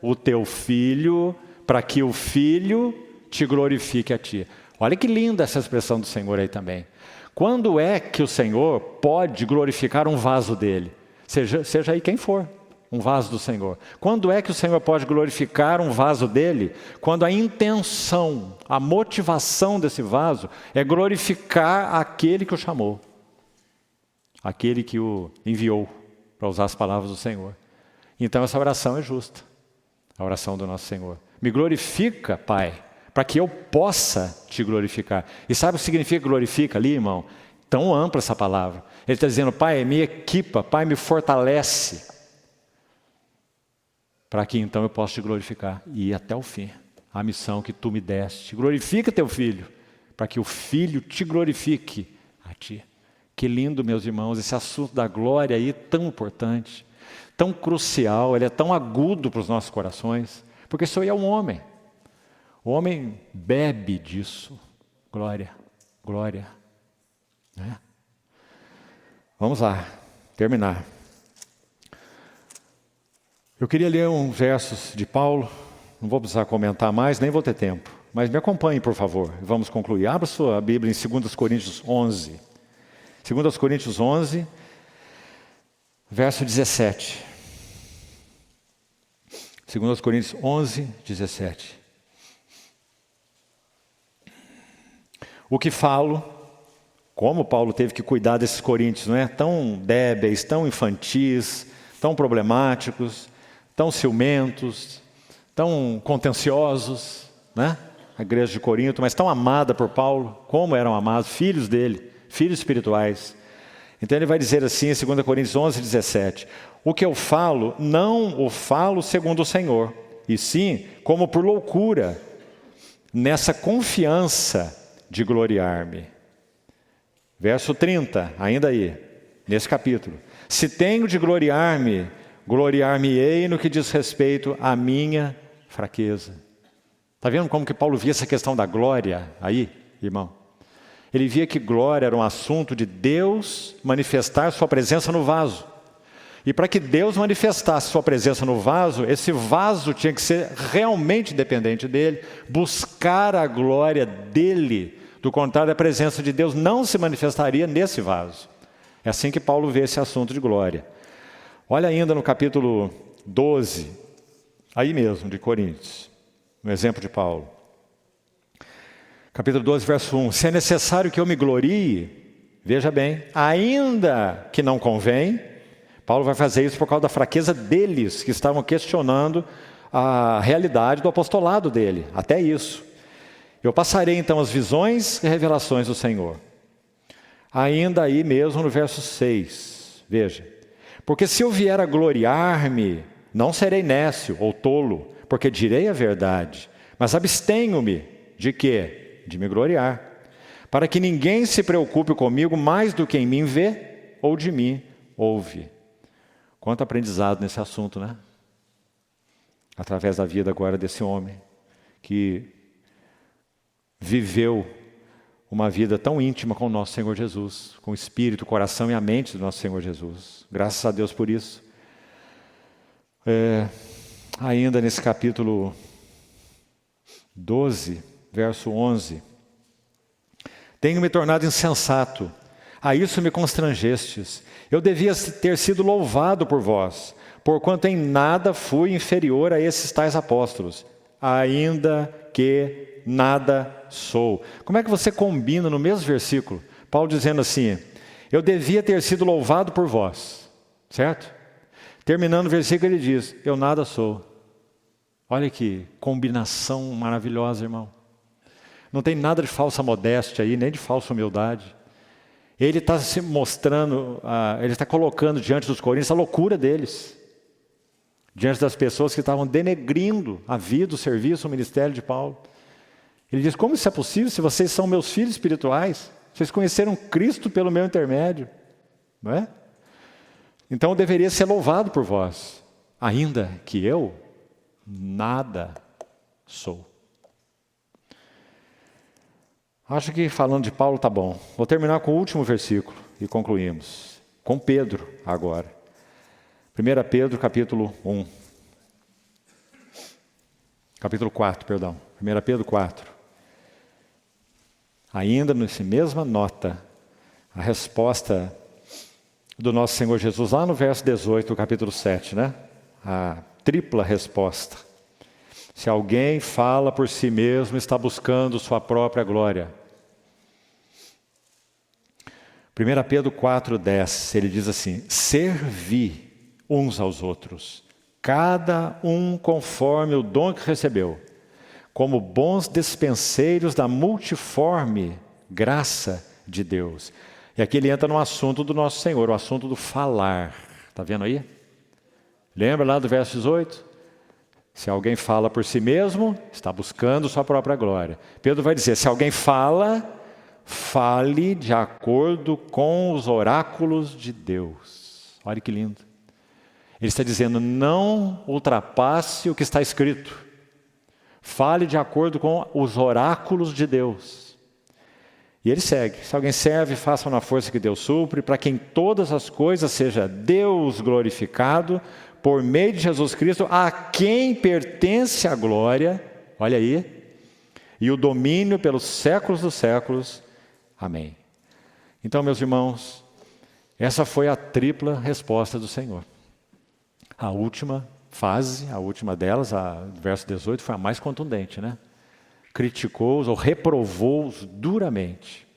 o teu Filho, para que o Filho te glorifique a ti. Olha que linda essa expressão do Senhor aí também. Quando é que o Senhor pode glorificar um vaso dele? Seja aí quem for, um vaso do Senhor. Quando é que o Senhor pode glorificar um vaso dele? Quando a intenção, a motivação desse vaso é glorificar aquele que o chamou. Aquele que o enviou, para usar as palavras do Senhor. Então essa oração é justa. A oração do nosso Senhor. Me glorifica, Pai, para que eu possa te glorificar. E sabe o que significa glorifica ali, irmão? Tão ampla essa palavra. Ele está dizendo, Pai, me equipa, Pai, me fortalece. Para que então eu possa te glorificar. E ir até o fim. A missão que tu me deste. Glorifica teu Filho, para que o Filho te glorifique a ti. Que lindo, meus irmãos, esse assunto da glória aí tão importante, tão crucial, ele é tão agudo para os nossos corações, porque isso aí é um homem. O homem bebe disso. Glória, glória. Né? Vamos lá, terminar. Eu queria ler uns versos de Paulo, não vou precisar comentar mais, nem vou ter tempo, mas me acompanhe, por favor, vamos concluir. Abra sua Bíblia em 2 Coríntios 11. 2 Coríntios 11, verso 17. 2 Coríntios 11, 17. O que falo, como Paulo teve que cuidar desses coríntios, não é? Tão débeis, tão infantis, tão problemáticos, tão ciumentos, tão contenciosos, né? A igreja de Corinto, mas tão amada por Paulo, como eram amados, filhos dele, filhos espirituais. Então ele vai dizer assim em 2 Coríntios 11, 17. O que eu falo, não o falo segundo o Senhor, e sim como por loucura, nessa confiança de gloriar-me. Verso 30, ainda aí, nesse capítulo. Se tenho de gloriar-me, gloriar-me-ei no que diz respeito à minha fraqueza. Está vendo como que Paulo via essa questão da glória aí, irmão? Ele via que glória era um assunto de Deus manifestar sua presença no vaso. E para que Deus manifestasse sua presença no vaso, esse vaso tinha que ser realmente dependente dele, buscar a glória dele. Do contrário, a presença de Deus não se manifestaria nesse vaso. É assim que Paulo vê esse assunto de glória. Olha ainda no capítulo 12, aí mesmo, de Coríntios, no exemplo de Paulo. Capítulo 12, verso 1. Se é necessário que eu me glorie, veja bem, ainda que não convém, Paulo vai fazer isso por causa da fraqueza deles, que estavam questionando a realidade do apostolado dele, até isso. Eu passarei então as visões e revelações do Senhor. Ainda aí mesmo no verso 6, veja. Porque se eu vier a gloriar-me, não serei nécio ou tolo, porque direi a verdade, mas abstenho-me de quê? De me gloriar, para que ninguém se preocupe comigo mais do que em mim vê ou de mim ouve. Quanto aprendizado nesse assunto, né? Através da vida agora desse homem, que viveu uma vida tão íntima com o nosso Senhor Jesus, com o espírito, o coração e a mente do nosso Senhor Jesus. Graças a Deus por isso. Ainda nesse capítulo 12, verso 11. Tenho me tornado insensato, a isso me constrangestes. Eu devia ter sido louvado por vós, porquanto em nada fui inferior a esses tais apóstolos, ainda que nada sou. Como é que você combina no mesmo versículo, Paulo dizendo assim, eu devia ter sido louvado por vós, certo? Terminando o versículo ele diz, eu nada sou. Olha que combinação maravilhosa, irmão. Não tem nada de falsa modéstia aí, nem de falsa humildade. Ele está se mostrando, ele está colocando diante dos coríntios a loucura deles. Diante das pessoas que estavam denegrindo a vida, o serviço, o ministério de Paulo. Ele diz, como isso é possível se vocês são meus filhos espirituais? Vocês conheceram Cristo pelo meu intermédio, não é? Então eu deveria ser louvado por vós, ainda que eu nada sou. Acho que falando de Paulo tá bom. Vou terminar com o último versículo e concluímos. Com Pedro agora. 1 Pedro capítulo 1. Capítulo 4, perdão. 1 Pedro 4. Ainda nessa mesma nota, a resposta do nosso Senhor Jesus, lá no verso 18 do capítulo 7, né? A tripla resposta. Se alguém fala por si mesmo, está buscando sua própria glória. 1 Pedro 4,10, ele diz assim, servi uns aos outros, cada um conforme o dom que recebeu, como bons dispenseiros da multiforme graça de Deus. E aqui ele entra no assunto do nosso Senhor, o assunto do falar. Está vendo aí? Lembra lá do verso 18? Se alguém fala por si mesmo, está buscando sua própria glória. Pedro vai dizer, se alguém fala, fale de acordo com os oráculos de Deus. Olha que lindo. Ele está dizendo, não ultrapasse o que está escrito. Fale de acordo com os oráculos de Deus. E ele segue. Se alguém serve, faça na força que Deus supre, para que em todas as coisas seja Deus glorificado, por meio de Jesus Cristo, a quem pertence a glória, olha aí, e o domínio pelos séculos dos séculos. Amém. Então, meus irmãos, essa foi a tripla resposta do Senhor. A última fase, a última delas, verso 18, foi a mais contundente, né? Criticou-os ou reprovou-os duramente,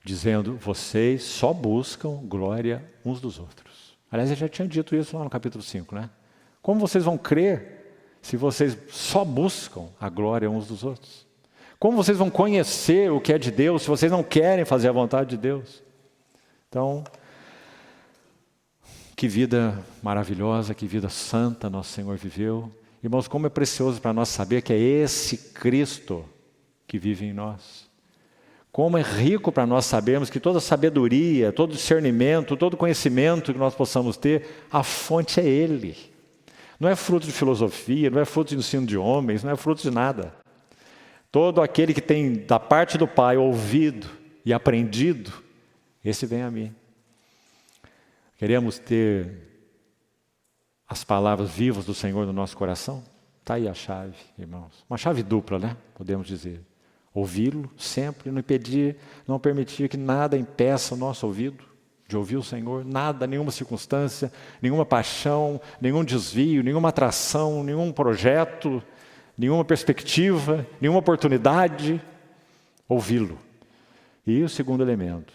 dizendo, vocês só buscam glória uns dos outros. Aliás, ele já tinha dito isso lá no capítulo 5, né? Como vocês vão crer se vocês só buscam a glória uns dos outros? Como vocês vão conhecer o que é de Deus se vocês não querem fazer a vontade de Deus? Então, que vida maravilhosa, que vida santa nosso Senhor viveu. Irmãos, como é precioso para nós saber que é esse Cristo que vive em nós. Como é rico para nós sabermos que toda sabedoria, todo discernimento, todo conhecimento que nós possamos ter, a fonte é Ele. Não é fruto de filosofia, não é fruto de ensino de homens, não é fruto de nada. Todo aquele que tem da parte do Pai ouvido e aprendido, esse vem a mim. Queremos ter as palavras vivas do Senhor no nosso coração? Está aí a chave, irmãos. Uma chave dupla, né? Podemos dizer. Ouvi-lo sempre, não permitir que nada impeça o nosso ouvido de ouvir o Senhor, nada, nenhuma circunstância, nenhuma paixão, nenhum desvio, nenhuma atração, nenhum projeto, nenhuma perspectiva, nenhuma oportunidade, ouvi-lo. E o segundo elemento,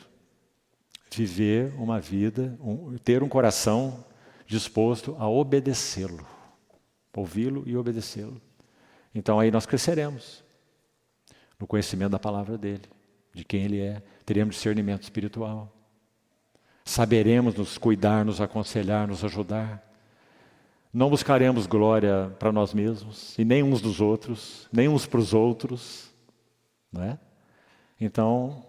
viver uma vida, ter um coração disposto a obedecê-lo, ouvi-lo e obedecê-lo. Então aí nós cresceremos no conhecimento da palavra dele, de quem ele é, teremos discernimento espiritual, saberemos nos cuidar, nos aconselhar, nos ajudar, não buscaremos glória para nós mesmos, e nem uns dos outros, nem uns para os outros, não é? Então,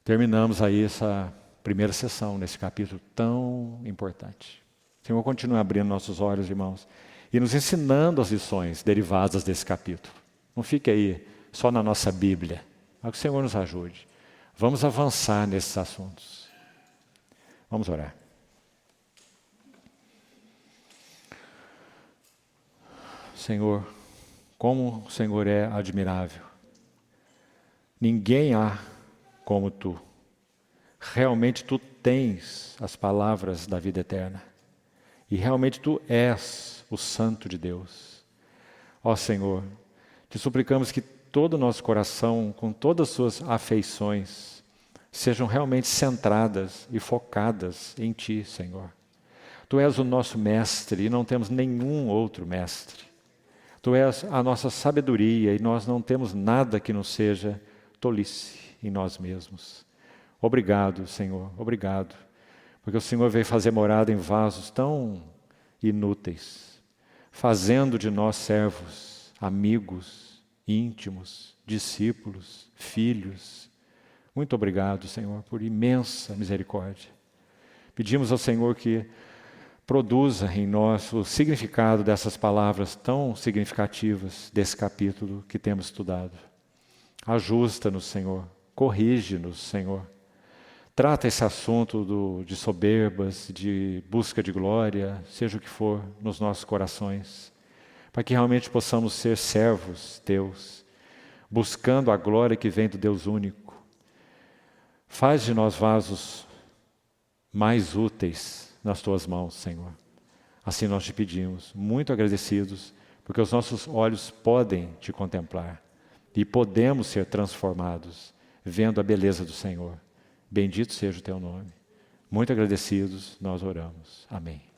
terminamos aí essa primeira sessão, nesse capítulo tão importante. O Senhor continue abrindo nossos olhos, irmãos, e nos ensinando as lições derivadas desse capítulo. Não fique aí só na nossa Bíblia, mas que o Senhor nos ajude. Vamos avançar nesses assuntos. Vamos orar. Senhor, como o Senhor é admirável. Ninguém há como Tu. Realmente Tu tens as palavras da vida eterna. E realmente Tu és o Santo de Deus. Ó Senhor, Te suplicamos que todo o nosso coração, com todas as suas afeições, sejam realmente centradas e focadas em Ti, Senhor. Tu és o nosso mestre e não temos nenhum outro mestre. Tu és a nossa sabedoria e nós não temos nada que não seja tolice em nós mesmos. Obrigado, Senhor, obrigado, porque o Senhor veio fazer morada em vasos tão inúteis, fazendo de nós servos, amigos, íntimos, discípulos, filhos. Muito obrigado, Senhor, por imensa misericórdia. Pedimos ao Senhor que produza em nós o significado dessas palavras tão significativas desse capítulo que temos estudado. Ajusta-nos, Senhor, corrige-nos, Senhor. Trata esse assunto de soberbas, de busca de glória, seja o que for, nos nossos corações, para que realmente possamos ser servos Teus, buscando a glória que vem do Deus único. Faz de nós vasos mais úteis nas Tuas mãos, Senhor. Assim nós Te pedimos, muito agradecidos, porque os nossos olhos podem Te contemplar e podemos ser transformados, vendo a beleza do Senhor. Bendito seja o Teu nome. Muito agradecidos, nós oramos. Amém.